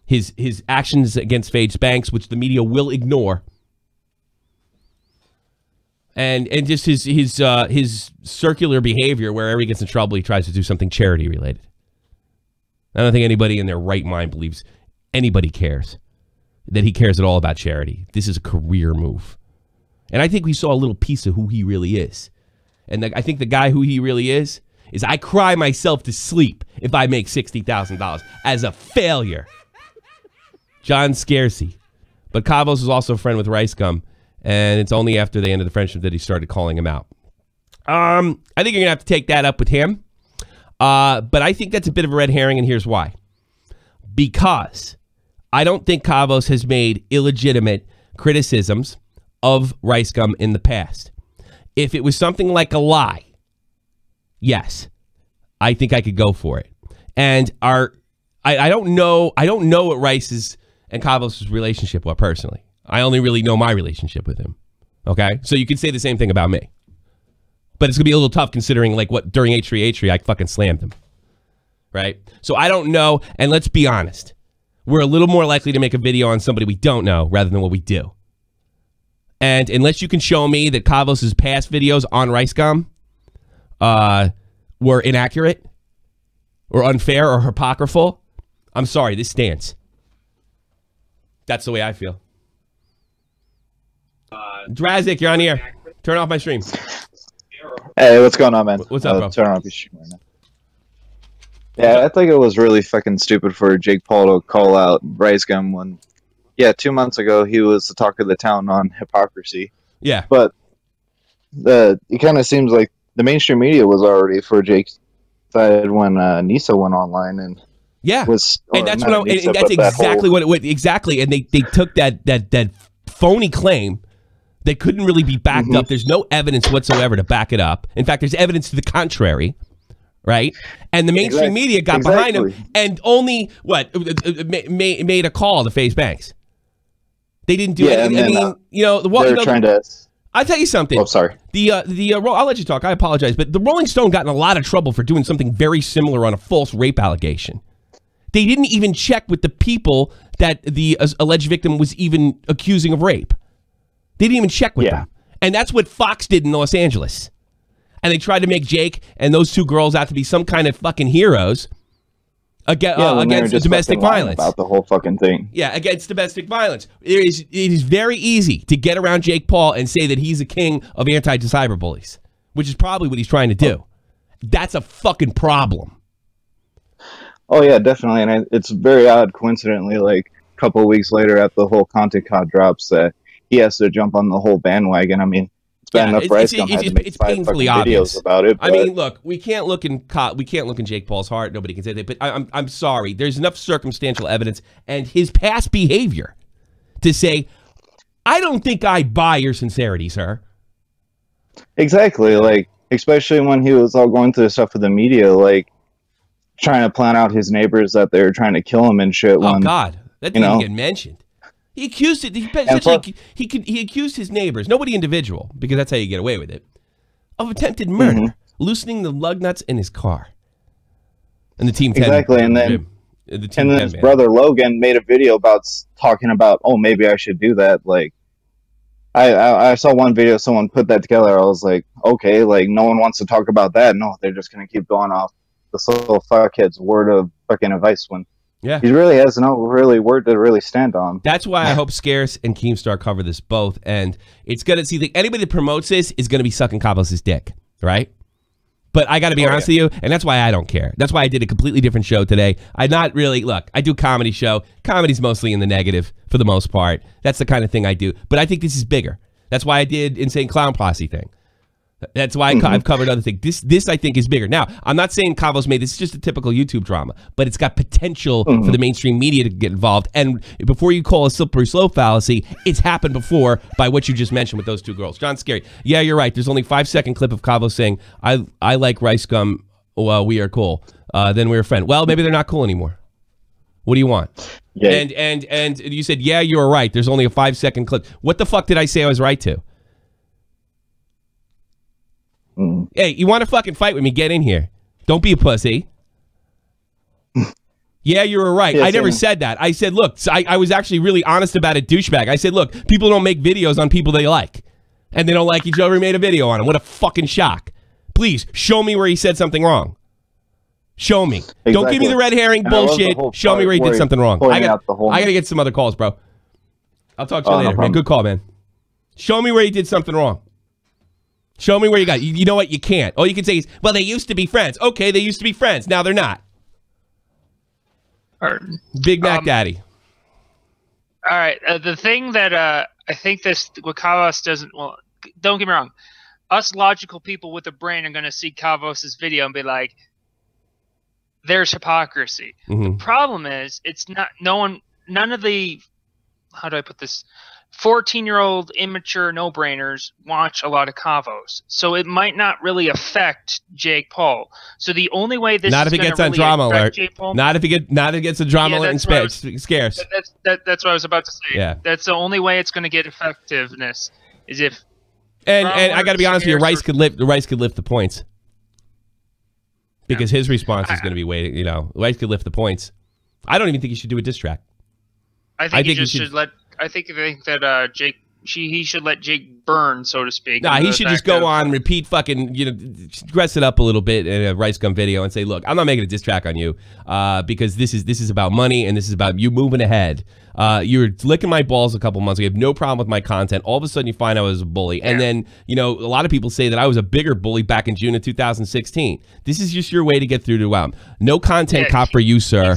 His actions against Faige Banks, which the media will ignore. And just his circular behavior, wherever he gets in trouble, he tries to do something charity related. I don't think anybody in their right mind believes anybody cares, that he cares at all about charity. This is a career move. And I think we saw a little piece of who he really is. And I think the guy who he really is I cry myself to sleep if I make $60,000 as a failure. John Scarcey. But Kavos is also a friend with RiceGum, and it's only after they ended the friendship that he started calling him out. I think you're going to have to take that up with him. But I think that's a bit of a red herring, and here's why. Because I don't think Kavos has made illegitimate criticisms of RiceGum in the past. If it was something like a lie, yes, I think I could go for it. And I don't know what Rice's and Kavos' relationship was personally. I only really know my relationship with him. Okay? So you could say the same thing about me. But it's going to be a little tough considering like what during H3 I fucking slammed him. Right? So I don't know. And let's be honest. We're a little more likely to make a video on somebody we don't know rather than what we do. And unless you can show me that Kavos' past videos on RiceGum were inaccurate or unfair or apocryphal, I'm sorry, this stands. That's the way I feel. Drazik, you're on the air. Turn off my stream. Hey, what's going on, man? What's up, bro? Turn off your stream right now. Yeah, I think it was really fucking stupid for Jake Paul to call out RiceGum when, 2 months ago he was the talk of the town on hypocrisy. Yeah. But it kind of seems like the mainstream media was already for Jake's side when Nisa went online and and that's what that's exactly what exactly. And they took that phony claim that couldn't really be backed up. There's no evidence whatsoever to back it up. In fact, there's evidence to the contrary. Right? And the mainstream media got behind him and only, made a call to Faige Banks. They didn't do anything. I mean, trying to... I'll tell you something. Oh, sorry. I'll let you talk. I apologize. But the Rolling Stone got in a lot of trouble for doing something very similar on a false rape allegation. They didn't even check with the people that the alleged victim was even accusing of rape. They didn't even check with them. And that's what Fox did in Los Angeles. And they tried to make Jake and those two girls out to be some kind of fucking heroes against domestic violence. About the whole fucking thing. Yeah, against domestic violence. It is very easy to get around Jake Paul and say that he's a king of anti-cyberbullies, which is probably what he's trying to do. That's a fucking problem. Oh, yeah, definitely. And it's very odd, coincidentally, like a couple of weeks later after the whole content cod drops, that he has to jump on the whole bandwagon. I mean, it's painfully obvious about it. I mean, look, we can't look in Jake Paul's heart. Nobody can say that, but I'm sorry. There's enough circumstantial evidence and his past behavior to say, I don't think I buy your sincerity, sir. Exactly, like especially when he was all going through stuff with the media, like trying to plan out his neighbors that they were trying to kill him and shit. Oh God, that didn't even get mentioned. He accused it. He accused his neighbors, nobody individual, because that's how you get away with it, of attempted murder, loosening the lug nuts in his car. And the team 10 exactly, and then The and then his brother Logan made a video about talking about, oh, maybe I should do that. Like, I saw one video, someone put that together. I was like, okay, like no one wants to talk about that. No, they're just gonna keep going off this little fuckhead's word of fucking advice when he really has no really word to really stand on. That's why I hope Scarce and Keemstar cover this both, and it's gonna see anybody that promotes this is gonna be sucking Kavos' dick, right? But I got to be honest with you, and that's why I don't care. That's why I did a completely different show today. I do a comedy show. Comedy's mostly in the negative for the most part. That's the kind of thing I do. But I think this is bigger. That's why I did Insane Clown Posse thing. That's why I've covered other things. This I think is bigger. Now, I'm not saying Kavos made this. It's just a typical YouTube drama, but it's got potential for the mainstream media to get involved. And before you call a slippery slope fallacy, it's happened before by what you just mentioned with those two girls. John Scary. Yeah, you're right. There's only a 5-second clip of Kavos saying, I like RiceGum. Well, we are cool. Then we're a friend. Well, maybe they're not cool anymore. What do you want? Yeah. And you said, yeah, you were right. There's only a 5-second clip. What the fuck did I say I was right to? Hey, you want to fucking fight with me? Get in here. Don't be a pussy. Yeah, you were right. I never said that. I said, look, I was actually really honest about it, douchebag. I said, look, people don't make videos on people they like. And they don't like each other. He made a video on him. What a fucking shock. Please, show me where he said something wrong. Show me. Exactly. Don't give me the red herring bullshit. Show me where he did something wrong. I got to get some other calls, bro. I'll talk to you later, man. Good call, man. Show me where he did something wrong. Show me where you got. You know what? You can't. All you can say is, well, they used to be friends. Okay, they used to be friends. Now they're not. Big Mac Daddy. All right. The thing that I think what Kavos doesn't, well, don't get me wrong. Us logical people with a brain are going to see Kavos' video and be like, there's hypocrisy. The problem is, it's not, none of the, how do I put this? 14-year-old immature no-brainers watch a lot of Kavos, so it might not really affect Jake Paul. So the only way this not if it gets on drama alert, not if it gets a drama alert and scarce. That's what I was about to say. Yeah, that's the only way it's going to get effectiveness is if. And I got to be honest with you, Rice could lift the points because his response is going to be waiting. You know, Rice could lift the points. I don't even think he should do a diss track. I think he should let. I think that Jake, he should let Jake burn, so to speak. Nah, he should just go on, repeat fucking, dress it up a little bit in a RiceGum video and say, look, I'm not making a diss track on you because this is about money and this is about you moving ahead. You were licking my balls a couple months ago. You have no problem with my content. All of a sudden you find I was a bully. Yeah. And then, a lot of people say that I was a bigger bully back in June of 2016. This is just your way to get through to no content cop for you, sir.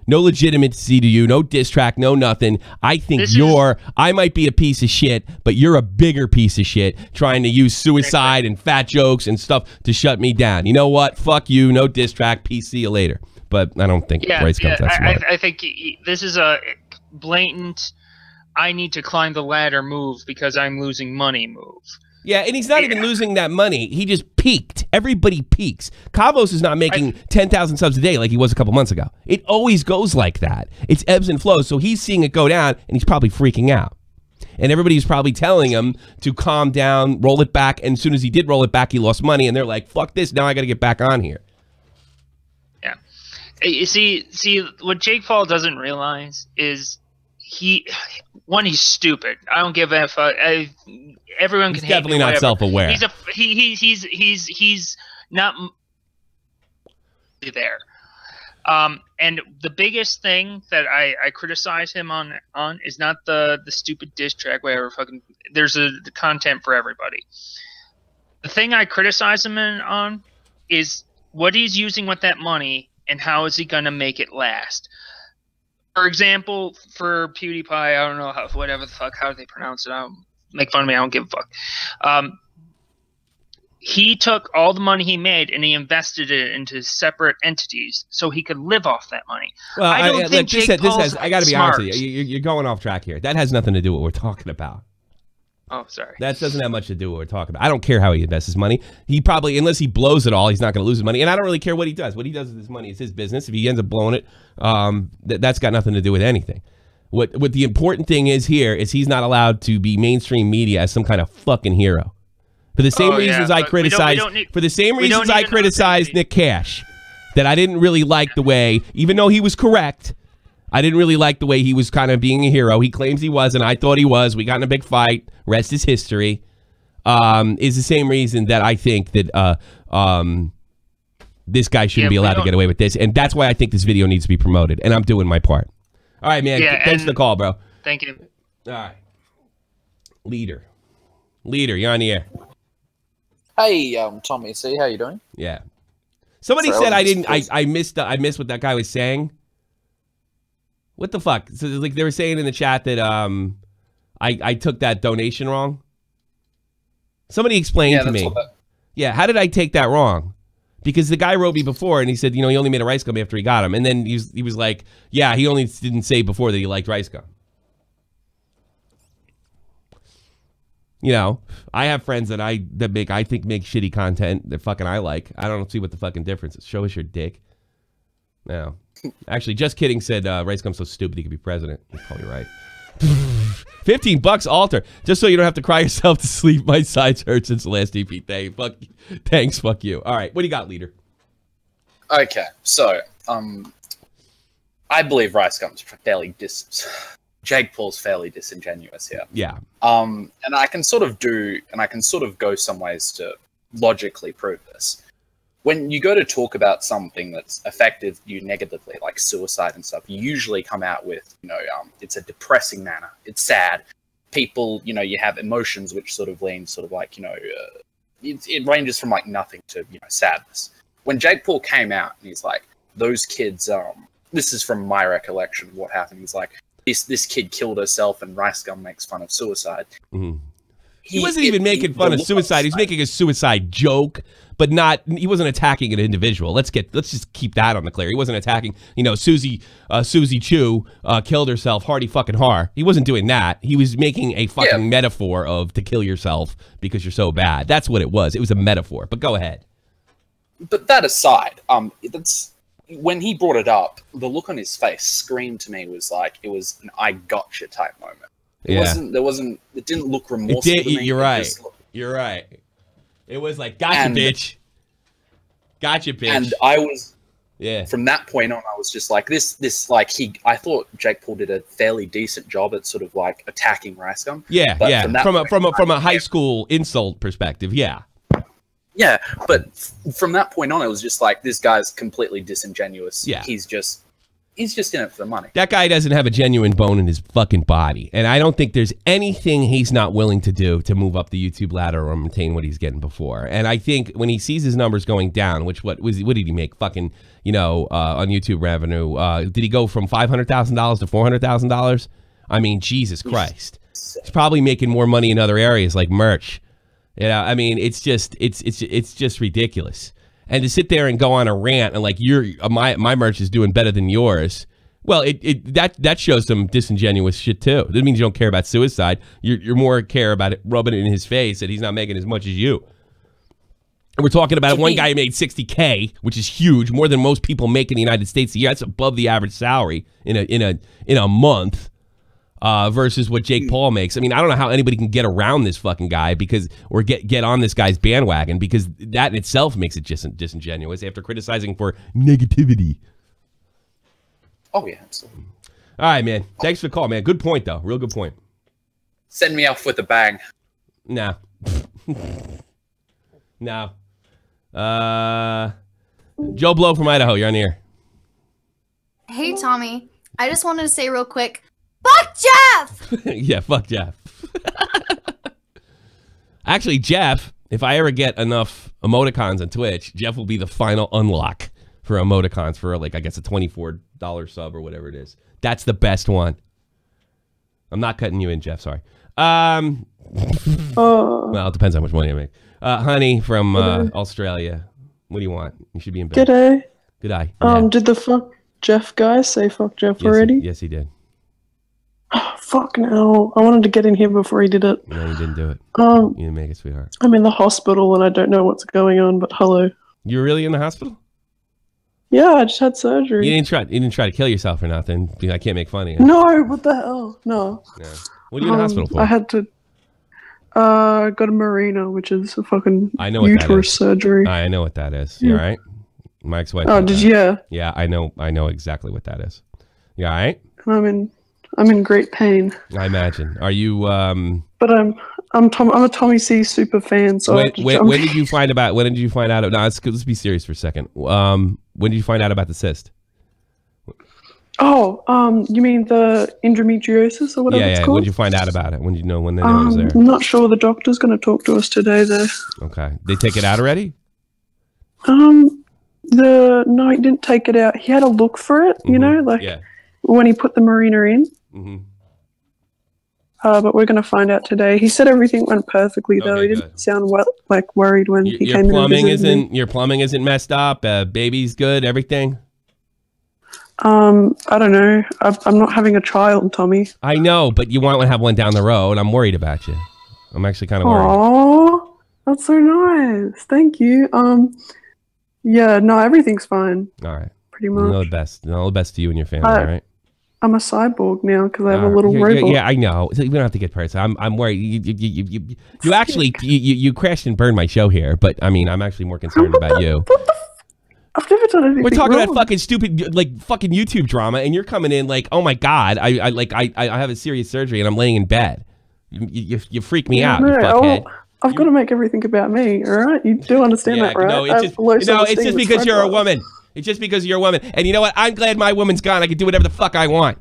No legitimacy to you, no diss track, no nothing. I think I might be a piece of shit, but you're a bigger piece of shit trying to use suicide and fat jokes and stuff to shut me down. You know what? Fuck you, no diss track, peace, see you later. But I don't think Rice comes that smart. I think this is a blatant, I need to climb the ladder move because I'm losing money move. Yeah, and he's not even losing that money. He just peaked. Everybody peaks. Kavos is not making 10,000 subs a day like he was a couple months ago. It always goes like that. It's ebbs and flows. So he's seeing it go down, and he's probably freaking out. And everybody's probably telling him to calm down, roll it back. And as soon as he did roll it back, he lost money. And they're like, fuck this. Now I got to get back on here. Yeah. You see, what Jake Paul doesn't realize is he's stupid. I don't give a fuck. Everyone can hate him. Definitely not self-aware. He's not there. And the biggest thing that I criticize him on is not the stupid diss track, whatever. Fucking, there's the content for everybody. The thing I criticize him on is what he's using with that money and how is he gonna make it last. For example, for PewDiePie, I don't know whatever the fuck, how do they pronounce it? I don't make fun of me. I don't give a fuck. He took all the money he made and he invested it into separate entities so he could live off that money. Well, I got to be honest with you. You're going off track here. That has nothing to do with what we're talking about. Oh, sorry. That doesn't have much to do with what we're talking about. I don't care how he invests his money. He probably, unless he blows it all, he's not going to lose his money. And I don't really care what he does. What he does with his money is his business. If he ends up blowing it, that's got nothing to do with anything. What the important thing is here is he's not allowed to be mainstream media as some kind of fucking hero. For the same reasons I criticize, Nick Cash. that I didn't really like the way, even though he was correct, I didn't really like the way he was kind of being a hero. He claims he wasn't. I thought he was. We got in a big fight. Rest is history. Is the same reason that I think that this guy shouldn't be allowed to get away with this. And that's why I think this video needs to be promoted. And I'm doing my part. All right, man. Thanks for the call, bro. Thank you. All right. Leader, you're on the air. Hey, Tommy C, how you doing? Yeah. Somebody said I missed what that guy was saying. What the fuck? So like they were saying in the chat that I took that donation wrong. Somebody explained to me. Yeah, how did I take that wrong? Because the guy wrote me before and he said, you know, he only made a RiceGum after he got him. And then he was like, yeah, he only didn't say before that he liked RiceGum. You know, I have friends that I think make shitty content that fucking I like. I don't see what the fucking difference is. Show us your dick. No. Actually, just kidding said RiceGum's so stupid he could be president. He's probably right. $15 altar. Just so you don't have to cry yourself to sleep. My sides hurt since the last EP day. Thanks, fuck you. All right, what do you got, leader? Okay, so I believe RiceGum's fairly Jake Paul's fairly disingenuous here. Yeah. And I can sort of go some ways to logically prove this. When you go to talk about something that's affected you negatively, like suicide and stuff, you usually come out with, you know, it's a depressing manner. It's sad. People, you know, you have emotions which sort of lean sort of like, you know, it ranges from like nothing to, you know, sadness. When Jake Paul came out and he's like, those kids, this is from my recollection of what happened. He's like, this kid killed herself and RiceGum makes fun of suicide. Mm-hmm. He wasn't even making fun of suicide. He's making a suicide joke, but he wasn't attacking an individual. Let's just keep that on the clear. He wasn't attacking, you know, Susie Chu killed herself, hardy fucking har. He wasn't doing that. He was making a fucking metaphor of to kill yourself because you're so bad. That's what it was. It was a metaphor, but go ahead. But that aside, when he brought it up, the look on his face screamed to me was like, it was an I gotcha type moment. It didn't look remorseful to me. You're right. You're right. It was like, gotcha, bitch. Gotcha, bitch. And I was, from that point on, I was just like, I thought Jake Paul did a fairly decent job at sort of like attacking RiceGum. Yeah, but from a high school insult perspective, yeah. Yeah, but from that point on, it was just like, this guy's completely disingenuous. Yeah. He's just in it for the money. That guy doesn't have a genuine bone in his fucking body. And I don't think there's anything he's not willing to do to move up the YouTube ladder or maintain what he's getting before. And I think when he sees his numbers going down, what did he make? Fucking, you know, on YouTube revenue. Did he go from $500,000 to $400,000? I mean, Jesus Christ. He's probably making more money in other areas like merch. You know, I mean, it's just ridiculous. And to sit there and go on a rant and like my merch is doing better than yours, well, that shows some disingenuous shit too. That means you don't care about suicide. You're more care about it rubbing it in his face that he's not making as much as you. And we're talking about one guy who made $60K, which is huge, more than most people make in the United States a year. That's above the average salary in a month. Versus what Jake Paul makes. I mean, I don't know how anybody can get around this fucking guy or get on this guy's bandwagon because that in itself makes it just disingenuous after criticizing for negativity. Oh, yeah, absolutely. All right, man. Thanks for the call, man. Good point, though. Real good point. Send me off with a bang. No. No. Joe Blow from Idaho, you're on the air. Hey, Tommy. I just wanted to say real quick, fuck Jeff! Yeah, fuck Jeff. Actually, Jeff, if I ever get enough emoticons on Twitch, Jeff will be the final unlock for emoticons for, like, I guess a $24 sub or whatever it is. That's the best one. I'm not cutting you in, Jeff. Sorry. Well, it depends how much money I make. Honey from Australia. What do you want? You should be in bed. G'day. Good eye. Did the fuck Jeff guy say fuck Jeff already? Yes, he did. Oh, fuck no. I wanted to get in here before he did it. No, you didn't do it. You didn't make it, sweetheart. I'm in the hospital and I don't know what's going on, but hello. You're really in the hospital? Yeah, I just had surgery. You didn't try to kill yourself or nothing. I can't make fun of you. No, what the hell? No. Yeah. What are you in the hospital for? I had to got a marina, which is a fucking uterus surgery. I know what that is. You all right? My ex-wife. Oh, did you? Yeah. Yeah, I know exactly what that is. You all right? I'm in great pain. I imagine. Are you? But I'm a Tommy C super fan. So when did you find out? When did you find out? No, let's be serious for a second. When did you find out about the cyst? Oh, you mean the endometriosis or whatever it's called? When did you fiid out about it? When did you know? When they knew it was there? I'm not sure. The doctor's going to talk to us today, though. Okay. They take it out already? No, he didn't take it out. He had a look for it, you know, like when he put the marina in. But we're going to find out today. He said everything went perfectly, though. He didn't sound worried when he came in and visited me. Your plumbing isn't messed up. Baby's good. Everything. I don't know. I'm not having a child, Tommy. I know, but you want to have one down the road. I'm worried about you. I'm actually kind of worried. Oh, that's so nice. Thank you. Yeah, no, everything's fine. All right. Pretty much. All the best. All the best to you and your family, all right? I'm a cyborg now because I have a little robot. Yeah, I know. You don't have to get personal. I'm worried. You actually you crashed and burned my show here, but I mean, I'm actually more concerned about you. I've never done anything. We're talking wrong. about fucking stupid, like fucking YouTube drama, and you're coming in like, oh my god, I have a serious surgery and I'm laying in bed. You freak me out, you fuckhead. I've got to make everything about me. All right, you do understand that, right? No, it's just because you're a woman. It's just because you're a woman, and you know what? I'm glad my woman's gone. I can do whatever the fuck I want.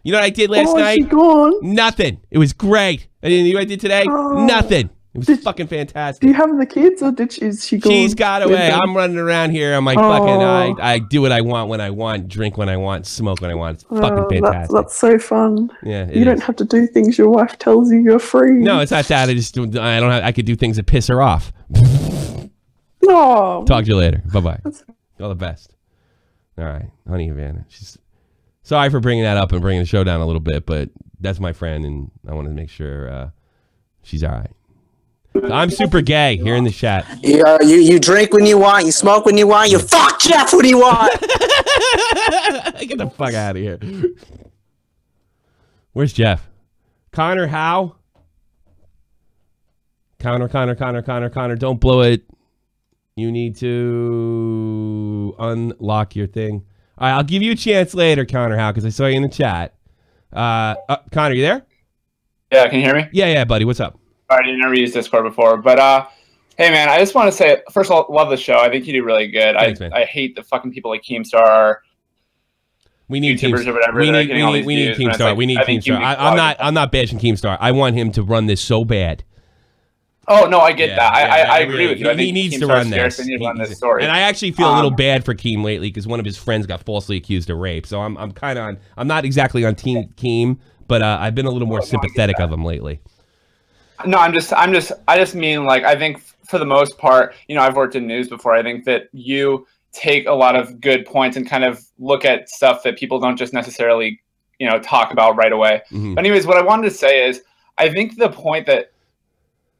You know what I did last night? Is she gone? Nothing. It was great. And you know what I did today? Nothing. It was fucking fantastic. Do you have the kids, or is she gone? She's got away. I'm running around here. I'm like fucking. I do what I want when I want, drink when I want, smoke when I want. It's fucking fantastic. That's so fun. Yeah, you don't have to do things your wife tells you. You're free. No, it's not that. I could do things that piss her off. No. Talk to you later. Bye bye. All the best. All right, honey Havana. She's sorry for bringing that up and bringing the show down a little bit, but that's my friend, and I want to make sure she's all right. I'm super gay here in the chat. You drink when you want, you smoke when you want, you fuck Jeff when you want. Get the fuck out of here. Where's Jeff? Connor, how? Connor, don't blow it. You need to unlock your thing. All right, I'll give you a chance later, Connor, how? Because I saw you in the chat. Connor, you there? Yeah, can you hear me? Yeah, buddy. What's up? I didn't ever use Discord before, but hey, man, I just want to say, first of all, love the show. I think you do really good. Thanks, man. I hate the fucking people like Keemstar. We need YouTubers or whatever. We need Keemstar. We need Keemstar. I'm not bashing Keemstar. I want him to run this so bad. Oh no, I get that. I agree with you. I think he needs to run this. Story. And I actually feel a little bad for Keem lately because one of his friends got falsely accused of rape. So I'm kind of on. I'm not exactly on Team Keem, but I've been a little more sympathetic of him lately. No, I just mean, like, I think for the most part, you know, I've worked in news before. I think that you take a lot of good points and kind of look at stuff that people don't just necessarily, you know, talk about right away. But anyways, what I wanted to say is, I think the point that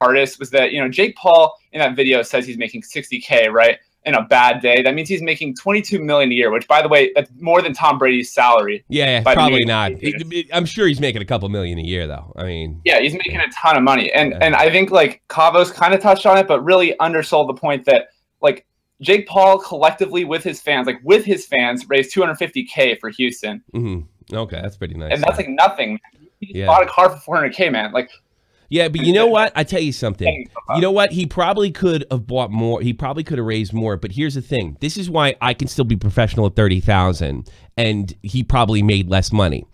artist was that, you know, Jake Paul in that video says he's making 60K, right? In a bad day. That means he's making $22 million a year, which, by the way, that's more than Tom Brady's salary. Yeah, probably not. I'm sure he's making a couple million a year, though. I mean, yeah, he's making a ton of money, and I think like Kavos kind of touched on it, but really undersold the point that like Jake Paul collectively with his fans, raised $250K for Houston. Okay, that's pretty nice. And that's like nothing. He bought a car for $400K, man. Like. Yeah, but you know what? I tell you something. You know what? He probably could have bought more. He probably could have raised more. But here's the thing. This is why I can still be professional at 30,000, and he probably made less money.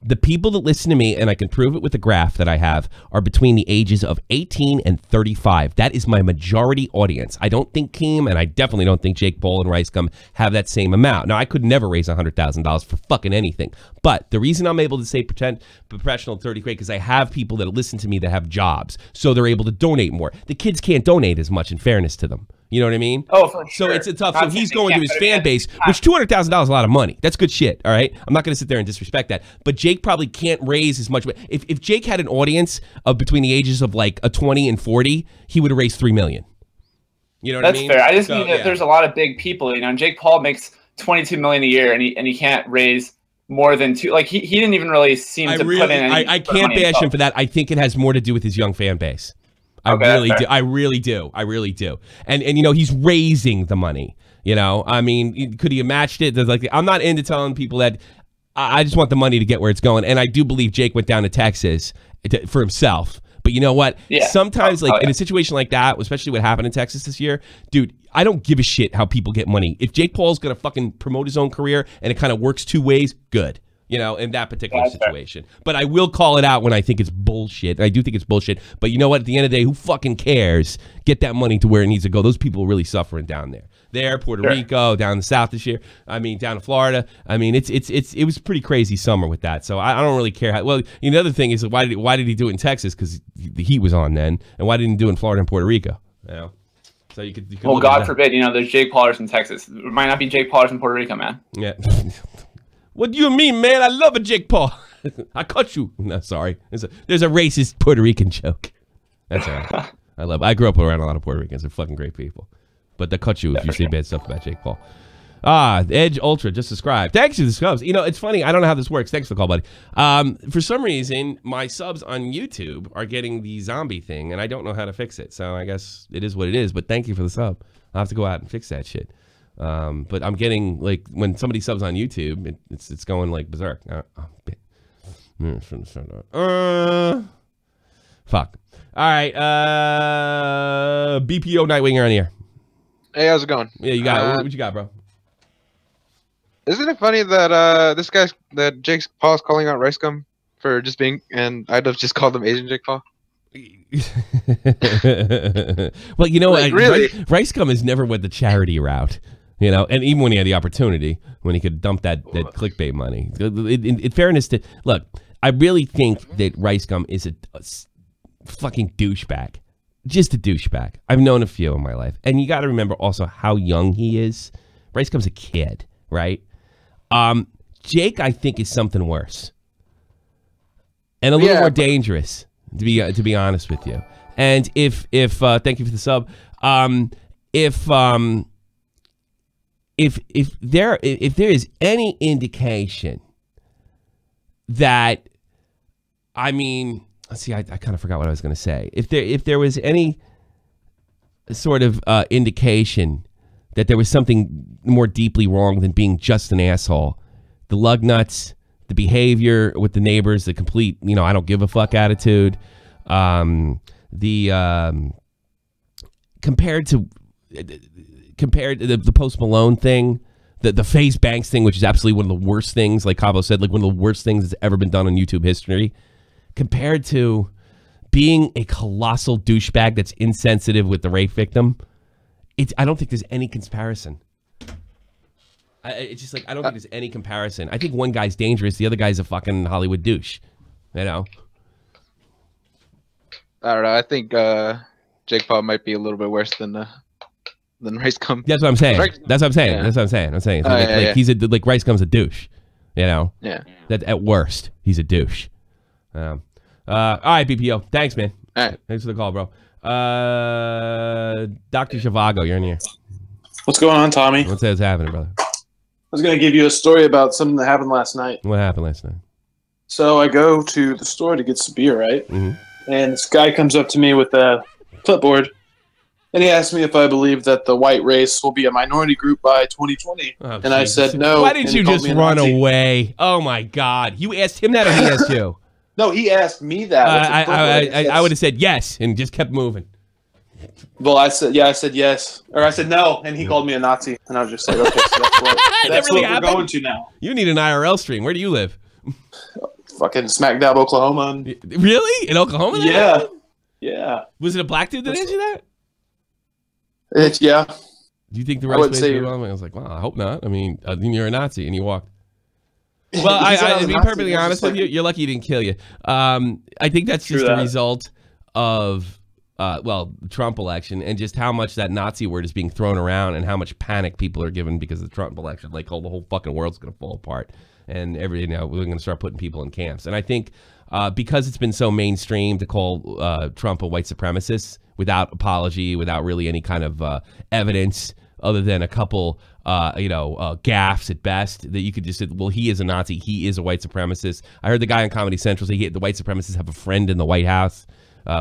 The people that listen to me, and I can prove it with the graph that I have, are between the ages of 18 and 35. That is my majority audience. I don't think Keem, and I definitely don't think Jake Paul and RiceGum have that same amount. Now, I could never raise $100,000 for fucking anything. But the reason I'm able to say professional 30K because I have people that listen to me that have jobs, so they're able to donate more. The kids can't donate as much, in fairness to them. You know what I mean? Oh, for sure. So it's a tough. So he's going to his fan base, which $200,000 is a lot of money. That's good shit. All right, I'm not going to sit there and disrespect that. But Jake probably can't raise as much. If Jake had an audience of between the ages of like a 20 and 40, he would have raised $3 million. You know what I mean? That's fair. I just mean that there's a lot of big people. You know, and Jake Paul makes $22 million a year, and he can't raise more than two. Like he didn't even really seem to put in. I can't bash him for that. I think it has more to do with his young fan base. I really do. I really do. And you know, he's raising the money. You know, I mean, could he have matched it? There's like, I'm not into telling people that. I just want the money to get where it's going. And I do believe Jake went down to Texas for himself. But you know what? Yeah. Sometimes, like in a situation like that, especially what happened in Texas this year, dude, I don't give a shit how people get money. If Jake Paul's going to fucking promote his own career and it kind of works two ways, good. You know, in that particular situation. But I will call it out when I think it's bullshit. I do think it's bullshit. But you know what? At the end of the day, who fucking cares? Get that money to where it needs to go. Those people are really suffering down there. There, Puerto Rico, down in the South this year. I mean, down in Florida. I mean, it was a pretty crazy summer with that. So I don't really care. Well, you know, the other thing is why did he do it in Texas? Because the heat was on then, and why didn't he do it in Florida and Puerto Rico? You know, so you could well, God forbid, you know, there's Jake Paulers in Texas. It might not be Jake Paulers in Puerto Rico, man. Yeah. What do you mean, man? I love a Jake Paul. I cut you. No, sorry. There's a racist Puerto Rican joke. That's all right. I grew up around a lot of Puerto Ricans. They're fucking great people. But they cut you if you say bad stuff about Jake Paul. Edge Ultra just subscribed. Thanks for the subs. You know, it's funny. I don't know how this works. Thanks for the call, buddy. For some reason, my subs on YouTube are getting the zombie thing, and I don't know how to fix it. So I guess it is what it is. But thank you for the sub. I'll have to go out and fix that shit. But I'm getting, like, when somebody subs on YouTube, it's going, like, berserk. Fuck. All right. BPO Nightwing, you're on the air. Hey, how's it going? Yeah, you got what you got, bro? Isn't it funny that that Jake Paul's calling out RiceGum for just being, and I'd have just called him Asian Jake Paul? Well, you know, like, really? RiceGum has never went the charity route. You know, and even when he had the opportunity, when he could dump that clickbait money. In fairness to, look, I really think that RiceGum is a fucking douchebag. Just a douchebag. I've known a few in my life. And you got to remember also how young he is. RiceGum's a kid, right? Jake, I think, is something worse. And a little more dangerous, to be honest with you. And if thank you for the sub. If there is any indication that, I mean, let's see, I kind of forgot what I was going to say. If there was any sort of indication that there was something more deeply wrong than being just an asshole, the lug nuts, the behavior with the neighbors, the complete, you know, I don't give a fuck attitude, compared to the Post Malone thing, the Face Banks thing, which is absolutely one of the worst things, like Kavos said, like one of the worst things that's ever been done on YouTube history, compared to being a colossal douchebag that's insensitive with the rape victim. I don't think there's any comparison. It's just like, I don't think there's any comparison. I think one guy's dangerous, the other guy's a fucking Hollywood douche. You know? I don't know. I think Jake Paul might be a little bit worse than RiceGum. That's what I'm saying. That's what I'm saying. Yeah. That's what I'm saying. I'm saying he's like RiceGum's a douche. You know? Yeah. That at worst, he's a douche. All right, BPO. Thanks, man. All right. Thanks for the call, bro. Dr. Zhivago, you're in here. What's going on, Tommy? What's happening, brother? I was going to give you a story about something that happened last night. What happened last night? So I go to the store to get some beer, right? Mm-hmm. And this guy comes up to me with a clipboard, and he asked me if I believe that the white race will be a minority group by 2020. Oh, and I said no. Why didn't you just run away? Oh, my God. You asked him that or he asked you? No, he asked me that. I would have said yes and just kept moving. Well, I said yes, or I said no, and he called me a Nazi, and I was just like, okay, so that's what we're going to now. You need an IRL stream. Where do you live? Fucking smack dab, Oklahoma. Really? In Oklahoma? Yeah. Yeah. Was it a black dude that answered that? Yeah. Do you think the right way to I was like, well, I hope not. I mean, you're a Nazi, and you walked. Well, to be perfectly honest with you, you're lucky he didn't kill you. I think that's just a result of, the Trump election and just how much that Nazi word is being thrown around and how much panic people are given because of the Trump election. Like, the whole fucking world's going to fall apart. And we're going to start putting people in camps. And I think because it's been so mainstream to call Trump a white supremacist without apology, without really any kind of evidence other than a couple gaffes at best, that you could just say, well, he is a Nazi, he is a white supremacist. I heard the guy on Comedy Central say the white supremacists have a friend in the White House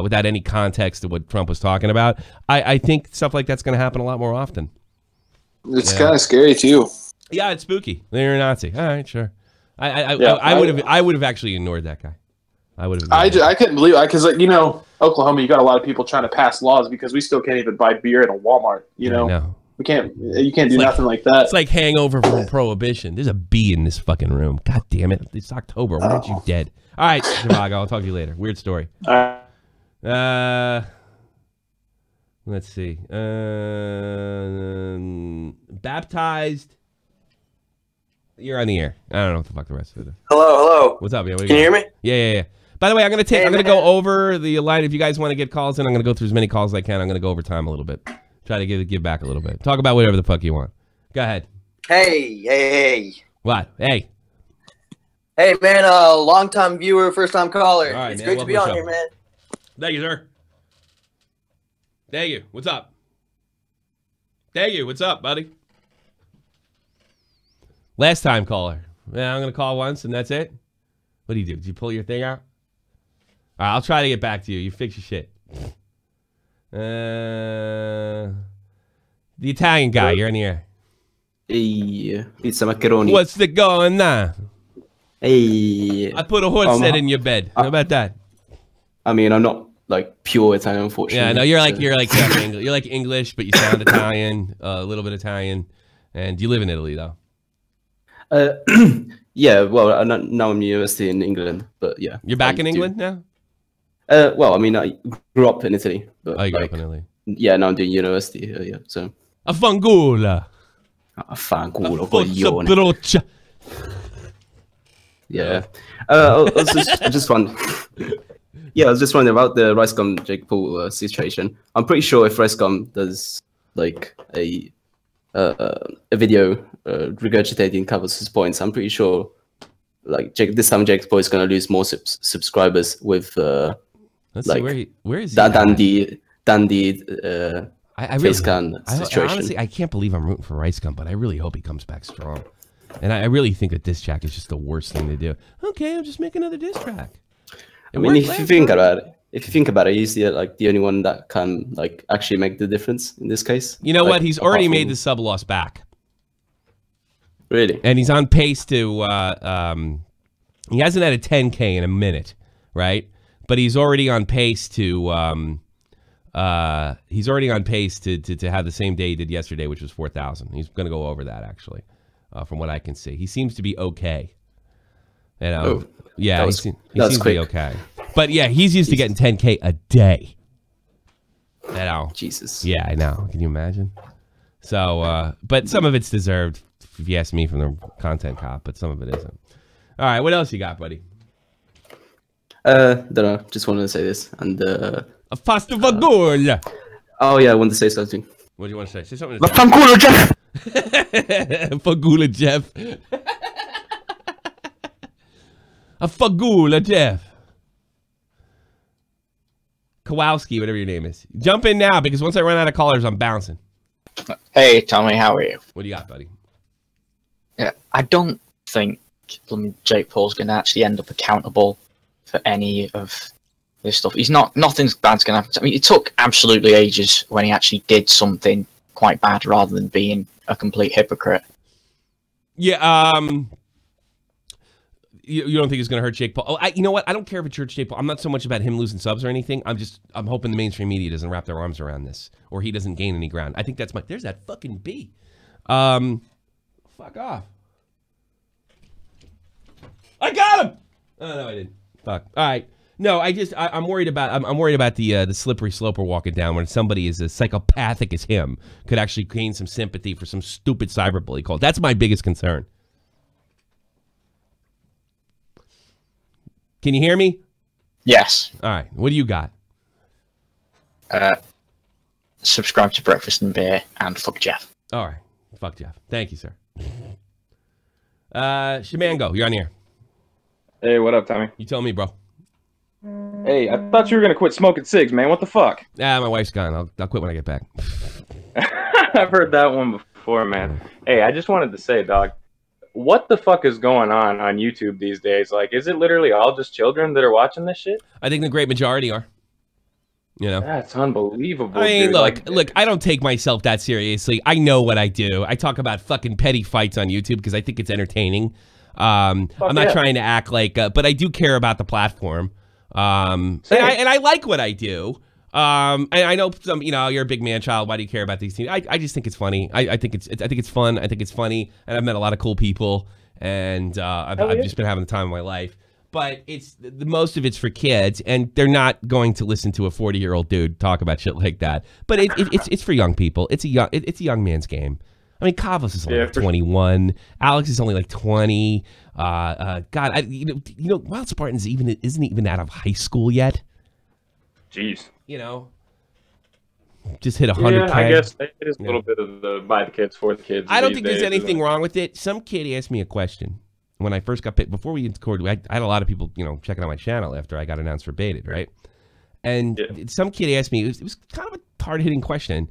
without any context of what Trump was talking about. I think stuff like that's going to happen a lot more often. It's kind of scary too. Yeah, it's spooky. They're a Nazi. All right, sure. I would have actually ignored that guy. I would have. I couldn't believe it because, like, you know, Oklahoma, you got a lot of people trying to pass laws because we still can't even buy beer at a Walmart. You know, know. we can't. You can't do nothing like that. It's like hangover from Prohibition. There's a bee in this fucking room. God damn it! It's October. Why aren't you dead? All right, Zhivago, I'll talk to you later. Weird story. Let's see. Baptized. You're on the air. I don't know what the fuck the rest of it is. Hello. What's up? Yeah, Can you hear me? Yeah. By the way, I'm gonna go over the line. If you guys want to get calls in, I'm gonna go through as many calls as I can. I'm gonna go over time a little bit. Try to give back a little bit. Talk about whatever the fuck you want. Go ahead. Hey. What? Hey, man. Long-time viewer, first-time caller. All right, it's man, great to be welcome on to the here, man. Thank you, sir. Thank you. What's up? Thank you. What's up, buddy? Last time caller. Yeah, I'm gonna call once and that's it. What do you do? Did you pull your thing out? All right, I'll try to get back to you. You fix your shit. The Italian guy, you're in the air. Hey, pizza macaroni. What's the going on? Hey. I put a horse head in your bed. How about that? I mean, I'm not like pure Italian, unfortunately. Yeah, no, you're like English, but you sound Italian, a little bit Italian, and you live in Italy though. Yeah, well, now I'm in university in England, but yeah. You're back in England now? Well, I mean, I grew up in Italy. But, you grew up in Italy? Yeah, now I'm doing university here, yeah, so. A fangola. A fangola, coglione. Yeah. I was just wondering. Yeah, I was just wondering about the RiceGum Jake Paul situation. I'm pretty sure if RiceGum does like a video regurgitating Kavos' points, I'm pretty sure like this time Jake Paul is going to lose more subscribers with Let's like see, where is he than the face scan situation. Honestly, I can't believe I'm rooting for RiceGum, but I really hope he comes back strong. And I really think that diss track is just the worst thing to do. Okay, I'll just make another diss track. I mean, if you think about it, he's the only one that can like actually make the difference in this case. You know what? He's already made the sub loss back. Really? And he's on pace to. He hasn't had a 10K in a minute, right? But he's already on pace to. He's already on pace to have the same day he did yesterday, which was 4,000. He's going to go over that actually, from what I can see. He seems to be okay. You know, yeah, he seems to be okay. But yeah, he's used to getting 10K a day. You know, Jesus. Yeah, I know. Can you imagine? So, but some of it's deserved, if you ask me, from the content cop, but some of it isn't. All right, what else you got, buddy? Don't know. Just wanted to say this and. A fast vagol. Oh yeah, I wanted to say something. What do you want to say? Say something. Vaffanculo, Jeff. Fagula Jeff. A fagula Jeff. Kowalski, whatever your name is. Jump in now, because once I run out of callers, I'm bouncing. Hey, Tommy, how are you? What do you got, buddy? Yeah, I don't think Jake Paul's going to actually end up accountable for any of this stuff. Nothing's bad's going to happen. I mean, it took absolutely ages when he actually did something quite bad rather than being a complete hypocrite. Yeah, you don't think it's going to hurt Jake Paul? Oh, you know what? I don't care if it hurts Jake Paul. I'm not so much about him losing subs or anything. I'm hoping the mainstream media doesn't wrap their arms around this, or he doesn't gain any ground. I think that's there's that fucking bee. Fuck off. I got him. Oh no, I didn't. Fuck. All right. No, I'm worried about the slippery slope we're walking down, when somebody as psychopathic as him could actually gain some sympathy for some stupid cyberbully call. That's my biggest concern. Can you hear me? Yes. All right. What do you got? Subscribe to Breakfast and Beer and fuck Jeff. All right. Fuck Jeff. Thank you, sir. Shamango, you're on here. Hey, what up, Tommy? You tell me, bro. Hey, I thought you were gonna quit smoking cigs, man. What the fuck? My wife's gone. I'll quit when I get back. I've heard that one before, man. Hey, I just wanted to say, dog, what the fuck is going on YouTube these days? Like, is it literally all just children that are watching this shit? I think the great majority are. You know, that's unbelievable. I mean, dude. look, I don't take myself that seriously. I know what I do. I talk about fucking petty fights on YouTube because I think it's entertaining. I'm not trying to act like, but I do care about the platform. And I like what I do. And I know some, you know, you're a big man child. Why do you care about these things? I just think it's funny. I think it's fun. I think it's funny. And I've met a lot of cool people. And I've just been having the time of my life. But it's most of it's for kids, and they're not going to listen to a 40-year-old dude talk about shit like that. But it's for young people. It's a young man's game. I mean, Kavos is only like 21. Alex is only like 20. God, you know, Wild Spartans isn't even out of high school yet. Jeez. You know, just hit 100K. Yeah, I guess it is a little bit of the by the kids for the kids. I don't think there's anything wrong with it. Some kid asked me a question. When I first got paid, before we recorded, I had a lot of people, you know, checking out my channel after I got announced for Baited, right? And some kid asked me, it was kind of a hard-hitting question.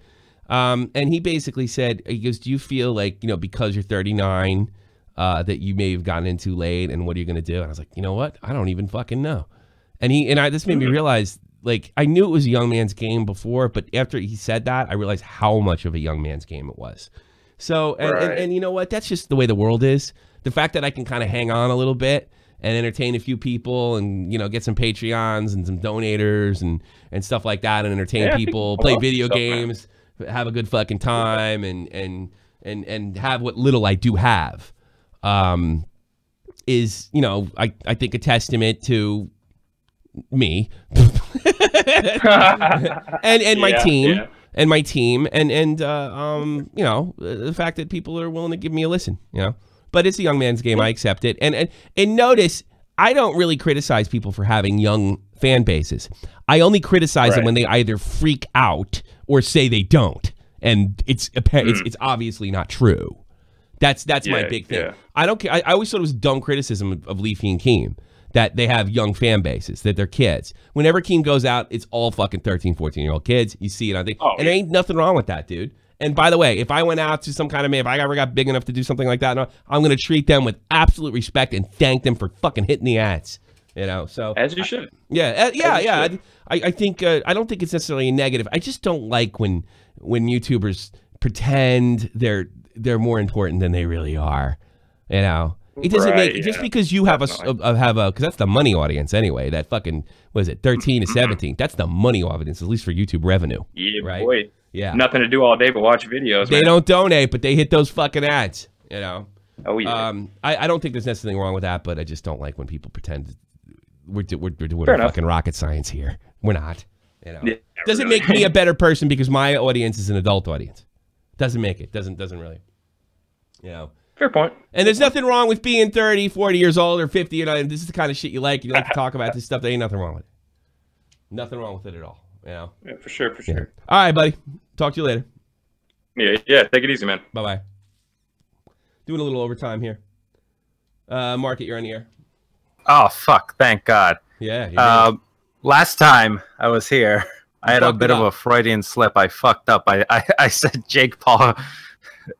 And he basically said, he goes, do you feel like, you know, because you're 39, that you may have gotten in too late, and what are you going to do? And I was like, you know what? I don't even fucking know. And this made me realize, like, I knew it was a young man's game before, but after he said that, I realized how much of a young man's game it was. So, and you know what? That's just the way the world is. The fact that I can kind of hang on a little bit and entertain a few people and, you know, get some Patreons and some donators and stuff like that and entertain people, play video games, have a good fucking time and have what little I do have is, you know, I think a testament to me and my team. Yeah. And my team and you know, the fact that people are willing to give me a listen, you know. But it's a young man's game. I accept it. And notice, I don't really criticize people for having young fan bases. I only criticize them when they either freak out or say they don't. And it's obviously not true. That's my big thing. Yeah. I don't care. I always thought it was dumb criticism of Leafy and Keem that they have young fan bases, that they're kids. Whenever Keem goes out, it's all fucking 13, 14-year-old kids. You see it on things. And there ain't nothing wrong with that, dude. And by the way, if I went out to some kind of man, if I ever got big enough to do something like that, I'm going to treat them with absolute respect and thank them for fucking hitting the ads. You know, so as you should. I think I don't think it's necessarily negative. I just don't like when YouTubers pretend they're more important than they really are. You know, it doesn't make just because you have because that's the money audience anyway. That fucking what is it, 13 to 17? That's the money audience, at least for YouTube revenue. Yeah, right? Boy. Yeah. Nothing to do all day but watch videos. They don't donate, but they hit those fucking ads. You know. Oh yeah. I don't think there's anything wrong with that, but I just don't like when people pretend we're doing fucking rocket science here. We're not. You know. Yeah, doesn't make me a better person because my audience is an adult audience. Doesn't make it. Doesn't really. You know. Fair point. And there's nothing wrong with being 30, 40 years old or 50. You know, this is the kind of shit you like. You like to talk about this stuff. There ain't nothing wrong with it. Nothing wrong with it at all. You know? Yeah, for sure. Yeah. All right, buddy. Talk to you later. Yeah. Take it easy, man. Bye-bye. Doing a little overtime here. Market, you're on the air. Oh, fuck. Thank God. Yeah. Last time I was here, I had a bit of a Freudian slip. I fucked up. I said Jake Paul,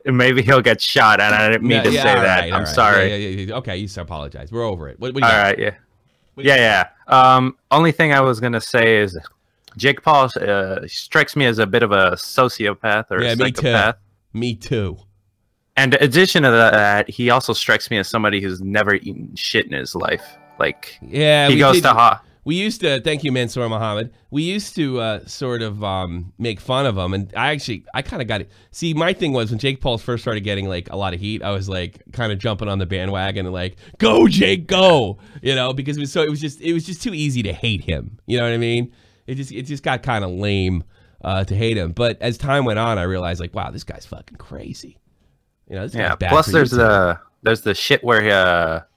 maybe he'll get shot, and I didn't mean to say that. Right, I'm sorry. Yeah. Okay, you apologize. We're over it. What do you all got? right, yeah. Only thing I was going to say is Jake Paul strikes me as a bit of a sociopath or a psychopath. Me too. And in addition to that, he also strikes me as somebody who's never eaten shit in his life. Like, he goes to we used to, thank you, Mansour Muhammad. We used to sort of make fun of him, and I kind of got it. See, my thing was when Jake Paul first started getting like a lot of heat, I was like kind of jumping on the bandwagon and like, go Jake, go, you know, because it was just too easy to hate him. You know what I mean? It just got kind of lame to hate him. But as time went on, I realized like, wow, this guy's fucking crazy. You know, this guy's bad. Plus, there's the shit where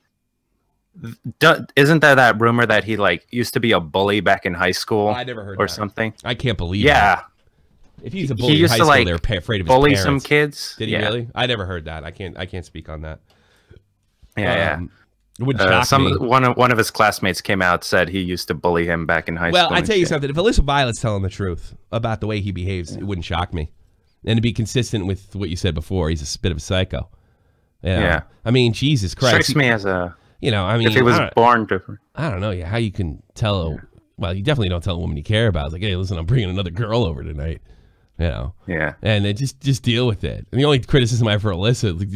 isn't there that rumor that he like used to be a bully back in high school? I never heard or that. Something. I can't believe. That. If he's a bully in high school, like, they're afraid of his bully parents. Some kids. Did he really? I never heard that. I can't speak on that. Yeah. It would shock me. One of his classmates came out, said he used to bully him back in high school. Well, I tell you something. If Alyssa Violet's telling the truth about the way he behaves, it wouldn't shock me. And to be consistent with what you said before, he's a bit of a psycho. You know? Yeah. I mean, Jesus Christ. Strikes me as a... You know, I mean, if he was born different. I don't know how you can tell well, you definitely don't tell a woman you care about. It's like, hey, listen, I'm bringing another girl over tonight. You know. Yeah. And then just deal with it. And the only criticism I have for Alyssa, like,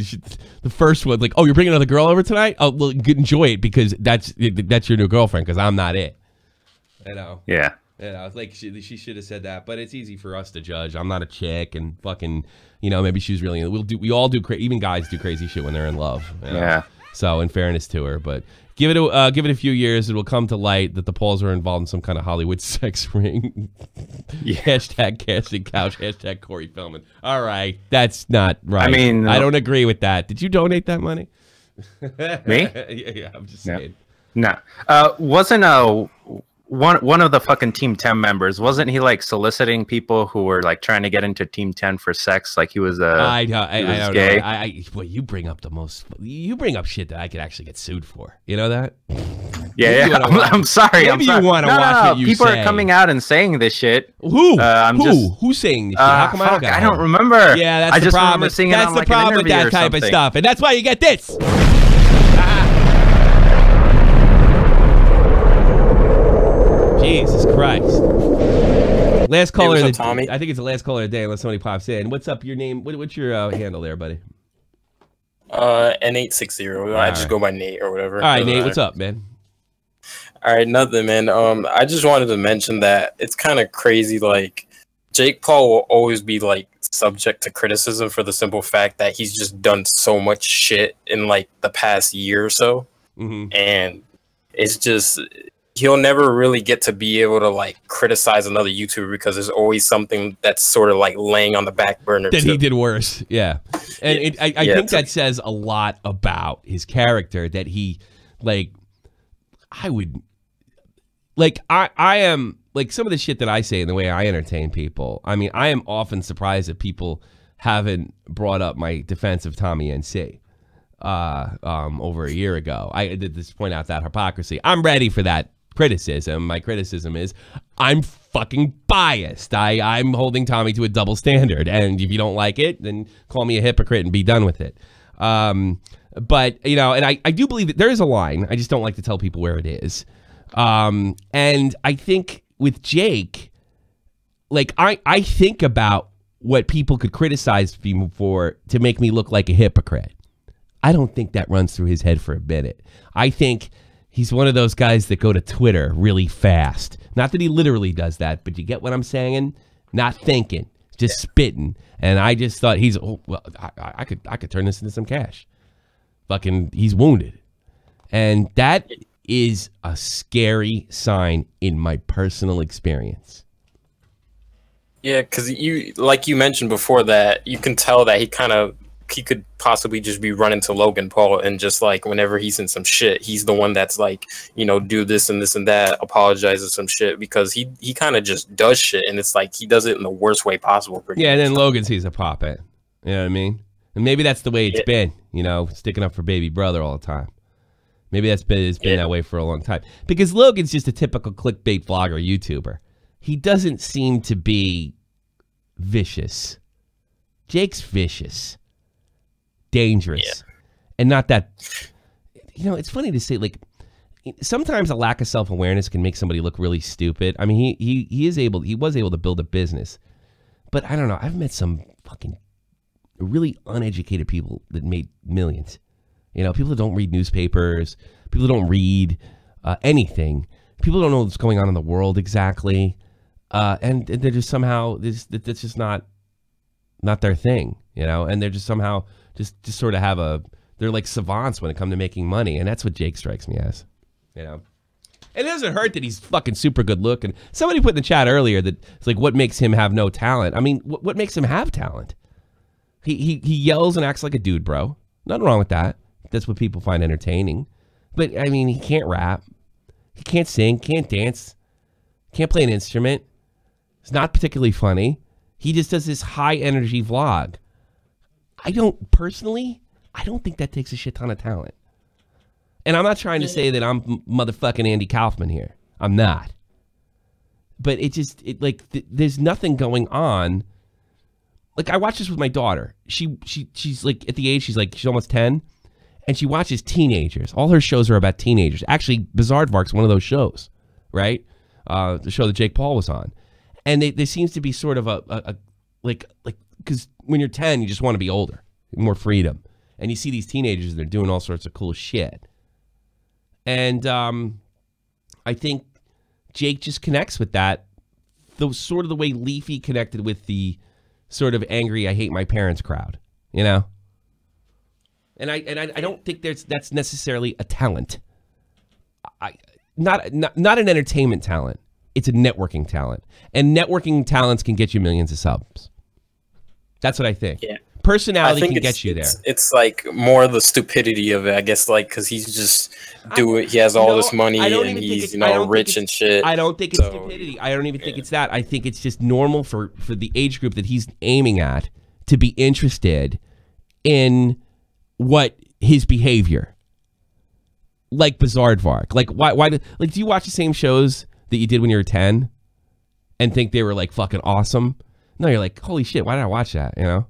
the first one, like, oh, you're bringing another girl over tonight? Oh, well, enjoy it because that's your new girlfriend because I'm not it. You know. Yeah. You know, it's like she should have said that, but it's easy for us to judge. I'm not a chick, and fucking, you know, maybe she was really. We all do. Even guys do crazy shit when they're in love. You know? Yeah. So, in fairness to her, but give it a few years, it will come to light that the Pauls are involved in some kind of Hollywood sex ring. Yeah. Hashtag casting couch. Hashtag Corey Feldman. All right, that's not right. I mean, I don't agree with that. Did you donate that money? Me? Yeah, I'm just saying. No. Wasn't one of the fucking Team 10 members, wasn't he like soliciting people who were like trying to get into Team 10 for sex? Like he was I don't gay? know. Well, you bring up you bring up shit that I could actually get sued for. You know that? Yeah. I'm sorry. Maybe you want to watch what you people say. are coming out and saying this shit. Who? Who's saying this shit? How come I don't remember. Yeah, that's I the just problem. remember seeing That's it on the like problem an with that interview or type of something. stuff, and that's why you get this. Jesus Christ. Last caller. Hey, what's up, Tommy? I think it's the last caller of the day, unless somebody pops in. What's up? Your name? What's your handle there, buddy? N860. I just go by Nate or whatever. All right, Nate. What's up, man? All right, nothing, man. I just wanted to mention that it's kind of crazy. Like, Jake Paul will always be like subject to criticism for the simple fact that he's just done so much shit in like the past year or so, and it's just. He'll never really get to be able to like criticize another YouTuber because there's always something that's sort of like laying on the back burner. That he did worse. Yeah. And I think that says a lot about his character that he like, I am like some of the shit that I say and the way I entertain people. I mean, I am often surprised that people haven't brought up my defense of Tommy NC over a year ago. I did this point out that hypocrisy. I'm ready for that criticism. My criticism is I'm fucking biased. I'm holding Tommy to a double standard, and if you don't like it, then call me a hypocrite and be done with it. But you know, and I do believe that there is a line. I just don't like to tell people where it is. And I think with Jake, like I think about what people could criticize me for to make me look like a hypocrite. I don't think that runs through his head for a minute. I think he's one of those guys that go to Twitter really fast. Not that he literally does that, but you get what I'm saying? Not thinking, just spitting. And I just thought I could turn this into some cash. Fucking, he's wounded. And that is a scary sign in my personal experience. Yeah, because like you mentioned before that you can tell that he could possibly just be running to Logan Paul and just like whenever he's in some shit, he's the one that's like, you know, do this and this and that, apologizes some shit because he kind of just does shit and it's like he does it in the worst way possible. Yeah, and then Logan sees a pop it. You know what I mean? And maybe that's the way it's been, you know, sticking up for baby brother all the time. Maybe it's been that way for a long time. Because Logan's just a typical clickbait vlogger YouTuber. He doesn't seem to be vicious. Jake's vicious. Dangerous, and not that. You know, it's funny to say. Like, sometimes a lack of self-awareness can make somebody look really stupid. I mean, he was able to build a business, but I don't know. I've met some fucking really uneducated people that made millions. You know, people that don't read newspapers, people that don't read anything, people don't know what's going on in the world exactly, and they're just somehow that's just not their thing. You know, and they're just somehow. Just sort of they're like savants when it comes to making money. And that's what Jake strikes me as, you know. And it doesn't hurt that he's fucking super good looking. Somebody put in the chat earlier that it's like, what makes him have no talent? I mean, what makes him have talent? He yells and acts like a dude, bro. Nothing wrong with that. That's what people find entertaining. But, I mean, he can't rap. He can't sing, can't dance, can't play an instrument. It's not particularly funny. He just does this high energy vlog. I don't think that takes a shit ton of talent. And I'm not trying to say that I'm motherfucking Andy Kaufman here. I'm not. But there's nothing going on. Like, I watch this with my daughter. She's like, at the age, she's almost 10. And she watches teenagers. All her shows are about teenagers. Actually, Bizarre Vark's one of those shows, right? the show that Jake Paul was on, and there seems to be sort of a because when you're 10, you just want to be older, more freedom, and you see these teenagers, they're doing all sorts of cool shit, and I think Jake just connects with that, sort of the way Leafy connected with the sort of angry, I hate my parents crowd, you know? And I don't think that's necessarily a talent. Not an entertainment talent. It's a networking talent. And networking talents can get you millions of subs. That's what I think. Yeah. Personality can get you there. It's like more the stupidity of it, I guess, like, because he's just he has all this money and he's, rich and shit. I don't think it's stupidity. I don't even think it's that. I think it's just normal for the age group that he's aiming at to be interested in what his behavior. Like Bizarre-Vark. Like, why do you watch the same shows that you did when you were 10 and think they were, like, fucking awesome? No, you're like, holy shit, why did I watch that, you know?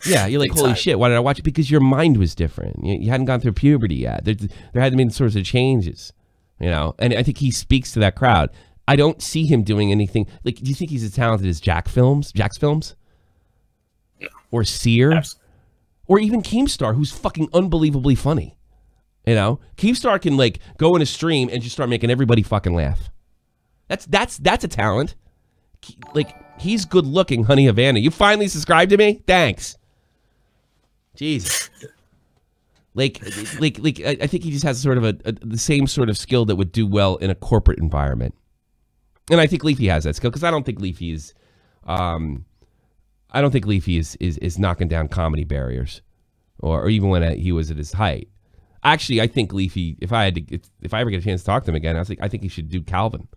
Yeah, you're like, holy shit, why did I watch it? Because your mind was different. You hadn't gone through puberty yet. There hadn't been sorts of changes, you know? And I think he speaks to that crowd. I don't see him doing anything. Like, do you think he's as talented as Jack's Films? No. Or Sear? Absolutely. Or even Keemstar, who's fucking unbelievably funny, you know? Keemstar can, like, go in a stream and just start making everybody fucking laugh. That's a talent. Like, he's good looking, Honey Havana. You finally subscribed to me? Thanks. Jesus. Like I think he just has sort of the same sort of skill that would do well in a corporate environment. And I think Leafy has that skill, because I don't think Leafy is is knocking down comedy barriers, or even when he was at his height. Actually, I think Leafy, if I ever get a chance to talk to him again, I think he should do Calvin.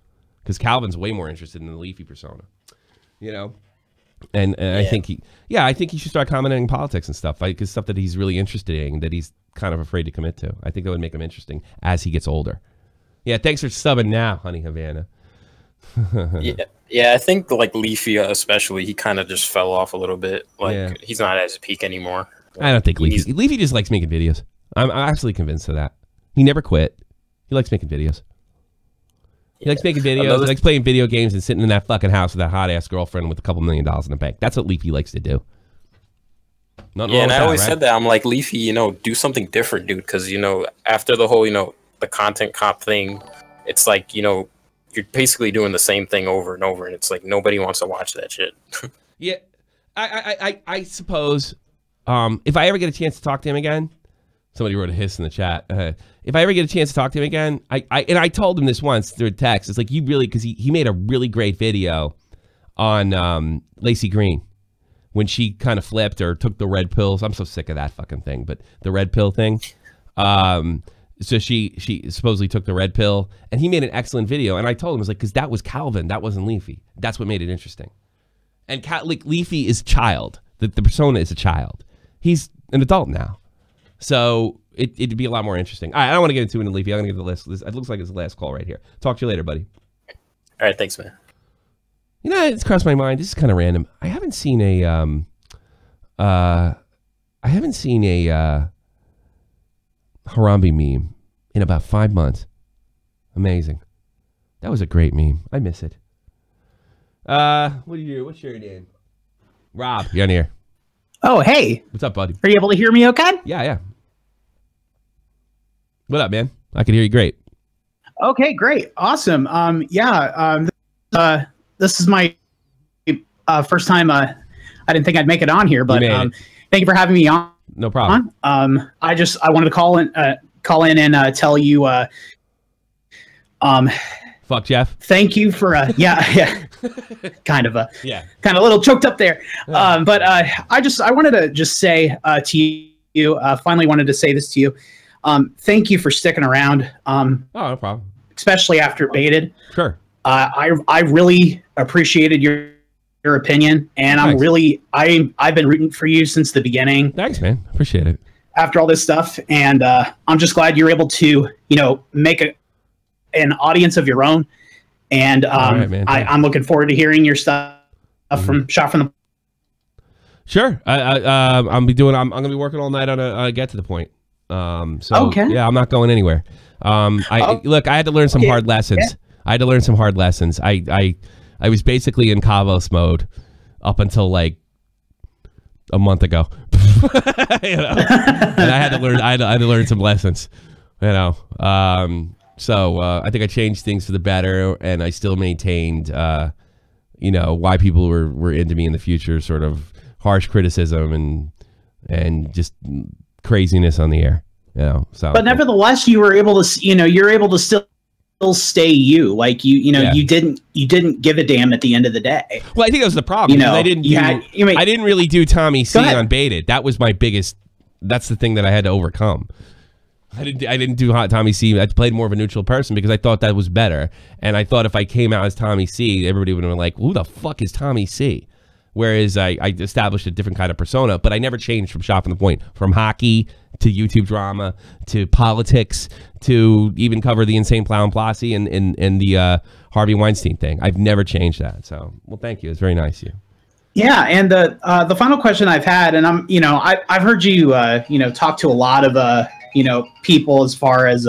Because Calvin's way more interested in the Leafy persona, you know, and I think he should start commenting on politics and stuff, because stuff that he's really interested in, that he's kind of afraid to commit to. I think that would make him interesting as he gets older. Yeah, thanks for subbing now, Honey Havana. I think like Leafy especially, he kind of just fell off a little bit. Like he's not at his peak anymore. I don't think Leafy just likes making videos. I'm absolutely convinced of that. He never quit. He likes making videos. He likes making videos, he likes playing video games and sitting in that fucking house with that hot-ass girlfriend with a couple $1 million in the bank. That's what Leafy likes to do. And I always said that. I'm like, Leafy, do something different, dude, because, after the whole, the content cop thing, it's like, you're basically doing the same thing over and over, and it's like nobody wants to watch that shit. Yeah, I suppose if I ever get a chance to talk to him again, somebody wrote a hiss in the chat. If I ever get a chance to talk to him again, I told him this once through text. It's like, you really, because he made a really great video on Lacey Green when she kind of flipped or took the red pills. I'm so sick of that fucking thing, but the red pill thing. So she supposedly took the red pill, and he made an excellent video. And I told him, I was like, because that was Calvin, that wasn't Leafy. That's what made it interesting. And Leafy is child. The persona is a child. He's an adult now. So it'd be a lot more interesting. All right, I don't want to get into it in Leafy. I'm going to get the list. It looks like it's the last call right here. Talk to you later, buddy. All right, thanks, man. It's crossed my mind. This is kind of random. I haven't seen a Harambe meme in about 5 months. Amazing. That was a great meme. I miss it. What's your name? Rob, you're on here. Oh, hey. What's up, buddy? Are you able to hear me okay? Yeah. What up, man? I can hear you great. Okay, great. Awesome. This is my first time. I didn't think I'd make it on here, but thank you for having me on. No problem. I wanted to call in and tell you fuck Jeff. Thank you for kind of a little choked up there. But I wanted to just say to you, finally wanted to say this to you. Thank you for sticking around. No problem. Especially after Baited. Sure. I really appreciated your opinion, and I've been rooting for you since the beginning. Thanks, man. Appreciate it. After all this stuff, and I'm just glad you're able to, make an audience of your own. And right, I'm looking forward to hearing your stuff from Shot from the. Sure, I'm gonna be working all night on a Get to the Point. So okay. Yeah, I'm not going anywhere. Look, I had to learn some hard lessons. I had to learn some hard lessons. I was basically in Kavos mode up until like a month ago. You know? And I had to learn some lessons. You know. So I think I changed things for the better, and I still maintained you know, why people were into me in the future, sort of harsh criticism and just craziness on the air. You know, so but nevertheless, you were able to, you know, you're able to still stay you. Like you know, you didn't give a damn at the end of the day. Well, I think that was the problem. You know, I didn't really do Tommy C on Baited. That was my biggest. That's the thing that I had to overcome. I didn't do Tommy C. I played more of a neutral person because I thought that was better. And I thought if I came out as Tommy C, everybody would have been like, "Who the fuck is Tommy C?" Whereas I established a different kind of persona, but I never changed from Shopping the Point, from hockey to YouTube drama to politics to even cover the Insane Plow and Posse and the Harvey Weinstein thing. I've never changed that. So, well, thank you. It's very nice of you. Yeah, and the final question I've had, and I'm, you know, I've heard you, you know, talk to a lot of, you know, people as far as,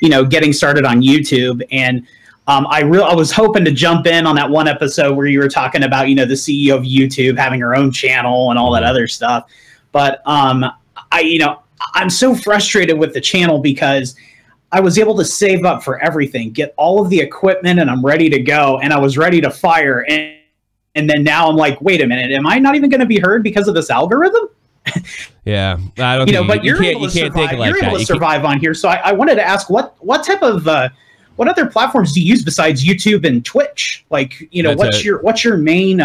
you know, getting started on YouTube, and I was hoping to jump in on that one episode where you were talking about, you know, the CEO of YouTube having her own channel and all that other stuff. But you know, I'm so frustrated with the channel because I was able to save up for everything, get all of the equipment, and I'm ready to go, and I was ready to fire, and then now I'm like, wait a minute, am I not even going to be heard because of this algorithm? Yeah, I don't. You know, but you're able to survive. You're able to survive on here. So I wanted to ask, what type of what other platforms do you use besides YouTube and Twitch? Like, you know, what's your main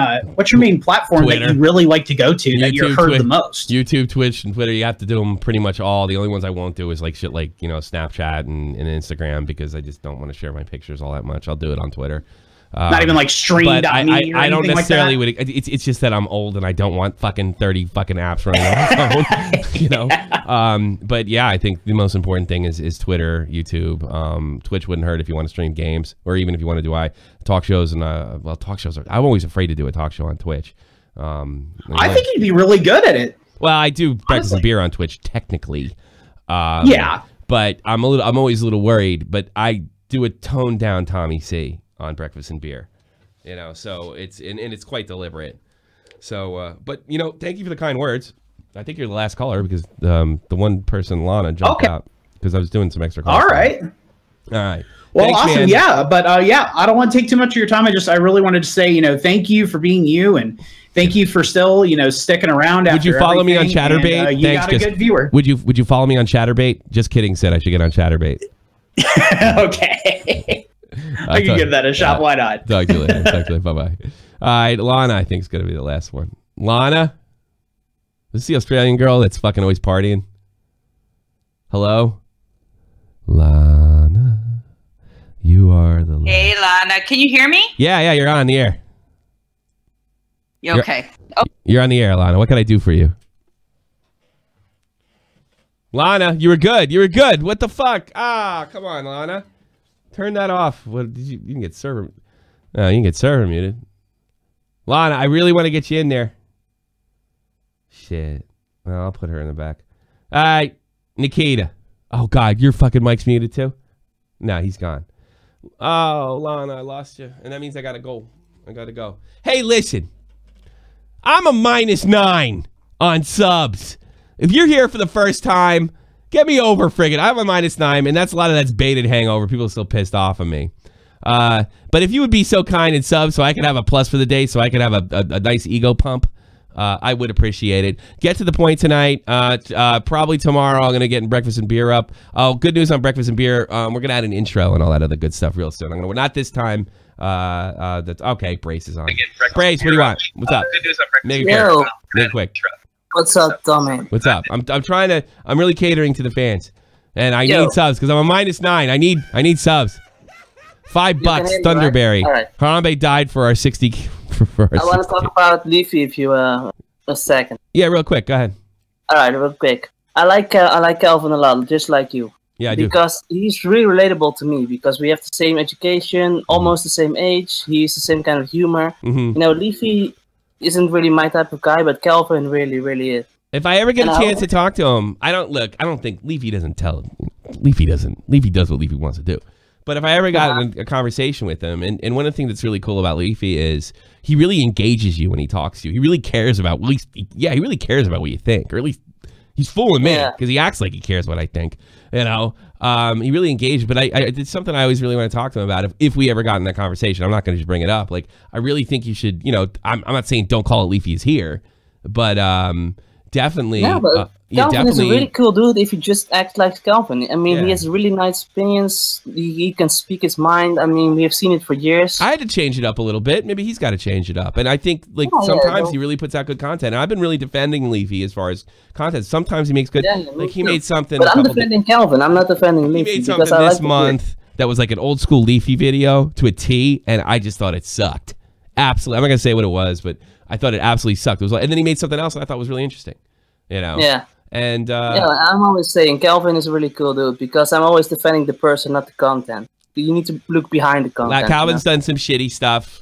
platform Twitter. that you really like to go to, that you're heard the most? YouTube, Twitch, and Twitter. You have to do them pretty much all. The only ones I won't do is like shit like, you know, Snapchat and Instagram, because I just don't want to share my pictures all that much. I'll do it on Twitter. Not even like stream.me or I don't anything necessarily like that? it's just that I'm old and I don't want fucking 30 fucking apps running on my phone. You know? But yeah, I think the most important thing is Twitter, YouTube. Twitch wouldn't hurt if you want to stream games, or even if you want to do talk shows. And well, talk shows I'm always afraid to do a talk show on Twitch. I think you'd be really good at it. Well, I do Breakfast and Beer on Twitch technically. Yeah. But I'm always a little worried, but I do a toned down Tommy C on Breakfast and Beer, you know, so it's and it's quite deliberate. So, but you know, thank you for the kind words. I think you're the last caller because the one person, Lana, jumped out because I was doing some extra calls. All right. Well, thanks, awesome. Man. Yeah, but yeah, I don't want to take too much of your time. I really wanted to say, you know, thank you for being you, and thank you for still, you know, sticking around. Would you follow me on Chatterbait? And, you got a good viewer. Would you follow me on Chatterbait? Just kidding. Said I should get on Chatterbait. Okay. I can give that a shot. Why not? Talk to you later. Talk to you later. Bye-bye. All right, Lana, I think is going to be the last one. Lana? This is the Australian girl that's fucking always partying. Hello? Lana, you are the... Hey, Lana, can you hear me? Yeah, you're on the air. Okay. You're on the air, Lana. What can I do for you? Lana, you were good. You were good. What the fuck? Ah, come on, Lana. Turn that off. What did you can get server? No, you can get server muted. Lana, I really want to get you in there. Shit. Well, I'll put her in the back. All right, Nikita. Oh God, your fucking mic's muted too. No, he's gone. Oh, Lana, I lost you, and that means I gotta go. I gotta go. Hey, listen. I'm a -9 on subs. If you're here for the first time, get me over, friggin'. I'm a -9, and that's a lot of that's baited hangover. People are still pissed off of me. But if you would be so kind and sub so I could have a plus for the day, so I could have a nice ego pump, I would appreciate it. Get to the point tonight. Probably tomorrow I'm going to get Breakfast and Beer up. Oh, good news on Breakfast and Beer. We're going to add an intro and all that other good stuff real soon. We're not this time. Okay, Brace is on. Brace, what do you want? What's up? Good news on Breakfast. Make it quick. What's up, dummy? What's up? I'm trying to. I'm really catering to the fans, and I need subs because I'm a -9. I need subs. $5, Thunderberry. Right. Harambe died for our 60. For our I want to talk about Leafy if you a second. Yeah, real quick. Go ahead. All right, real quick. I like Calvin a lot, just like you. Yeah, I do. Because he's really relatable to me because we have the same education, almost the same age. He's the same kind of humor. You know, Leafy isn't really my type of guy, but Calvin really is. If I ever get a chance to talk to him, I don't think Leafy doesn't tell him. Leafy does what Leafy wants to do. But if I ever got in a conversation with him, and one of the things that's really cool about Leafy is he really engages you when he talks to you. He really cares about, he really cares about what you think, or at least he's fooling me because he acts like he cares what I think. You know, he really engaged. But it's something I always really want to talk to him about. If we ever got in that conversation, I'm not going to just bring it up. Like, I really think you should. You know, I'm not saying don't call it Leafy is here, but definitely. Yeah, but Calvin is a really cool dude if you just act like Calvin. I mean, he has really nice opinions. He can speak his mind. I mean, we have seen it for years. I had to change it up a little bit. Maybe he's got to change it up. And I think sometimes he really puts out good content. And I've been really defending Leafy as far as content. Sometimes he makes good. He made something. But I'm defending Calvin. I'm not defending Leafy. He made something this month that was like an old school Leafy video to a T, and I just thought it sucked. Absolutely. I'm not gonna say what it was, but I thought it absolutely sucked. It was like, and then he made something else that I thought was really interesting. You know. Yeah. And I'm always saying Calvin is a really cool dude because I'm always defending the person, not the content. You need to look behind the content. Calvin's done some shitty stuff.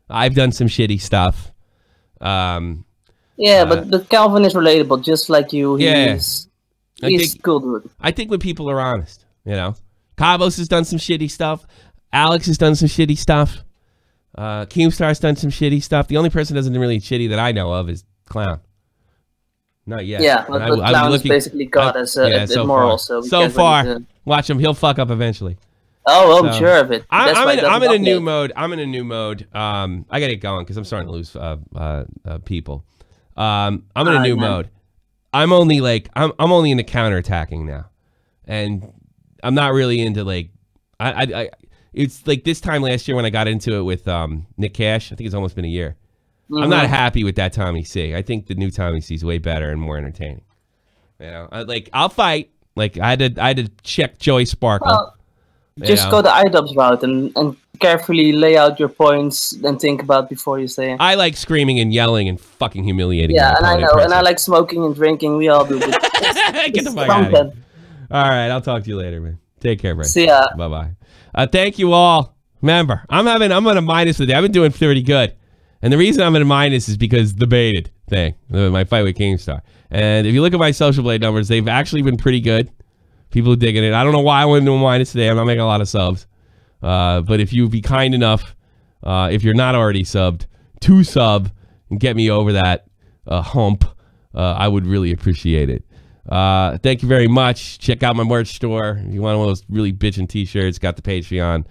I've done some shitty stuff. But Calvin is relatable, just like you. He's a cool dude. I think when people are honest, you know, Kavos has done some shitty stuff. Alex has done some shitty stuff. Keemstar's done some shitty stuff. The only person that doesn't really shitty that I know of is Clown. Not yet. Yeah, but Clown's basically got us a moral. So far, watch him. He'll fuck up eventually. Oh, I'm sure of it. I'm in a new mode. I'm in a new mode. I gotta get going because I'm starting to lose people. I'm in a new mode. I'm only into counterattacking now, and I'm not really into like it's like this time last year when I got into it with Nick Cash. I think it's almost been a year. I'm not happy with that Tommy C. I think the new Tommy C is way better and more entertaining. You know, I'll fight. Like I had to check Joey Sparkle. Just go the iDubbbz route and carefully lay out your points and think about before you say it. I like screaming and yelling and fucking humiliating. Yeah, and I know, and I like smoking and drinking. We all do. Get the fuck out of here. All right, I'll talk to you later, man. Take care, Bryce. See ya. Bye bye. Thank you all. Remember, I'm on a minus today. I've been doing pretty good. And the reason I'm in a minus is because the baited thing, my fight with Keemstar. And if you look at my Social Blade numbers, they've actually been pretty good. People are digging it. I don't know why I went into a minus today. I'm not making a lot of subs. But if you'd be kind enough, if you're not already subbed, to sub and get me over that hump, I would really appreciate it. Thank you very much. Check out my merch store. If you want one of those really bitchin' t-shirts, got the Patreon.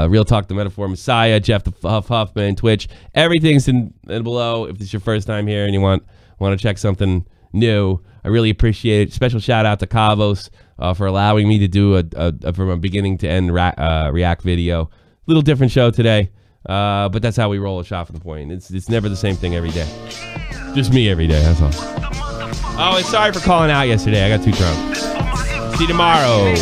Real Talk, the Metaphor Messiah, Jeff the Huffman, Twitch. Everything's in below. If it's your first time here and you want to check something new, I really appreciate it. Special shout out to Kavos for allowing me to do a from a beginning to end react video. Little different show today, but that's how we roll a shot from the point. It's never the same thing every day. Just me every day. That's all. Oh, and sorry for calling out yesterday. I got too drunk. See you tomorrow.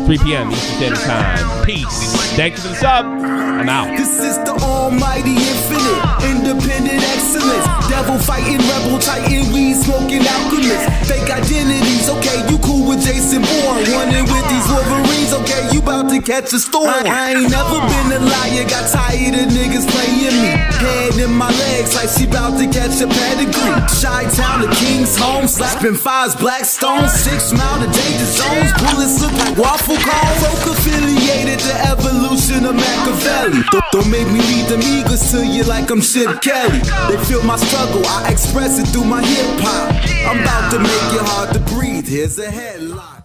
3 p.m. Eastern Standard Time. Peace. Thank you for the sub. I'm out. This is the almighty infinite, independent excellence. Devil fighting, rebel titan, weed smoking alchemist. Fake identities, okay, you cool with Jason Bourne. Running with these Wolverines, okay, you about to catch a storm. I ain't never been a liar, got tired of niggas playing me. Head in my legs like she about to catch a pedigree. Chi-Town to King's home, slapping fives, black stones, 6 mile to danger zones. Bullets look like waffle cones. Folk affiliated to evolution of Machiavelli. Don't make me lead them eagles to you like I'm Chip Kelly. They feel my struggle, I express it through my hip hop. I'm about to make it hard to breathe, here's a headline.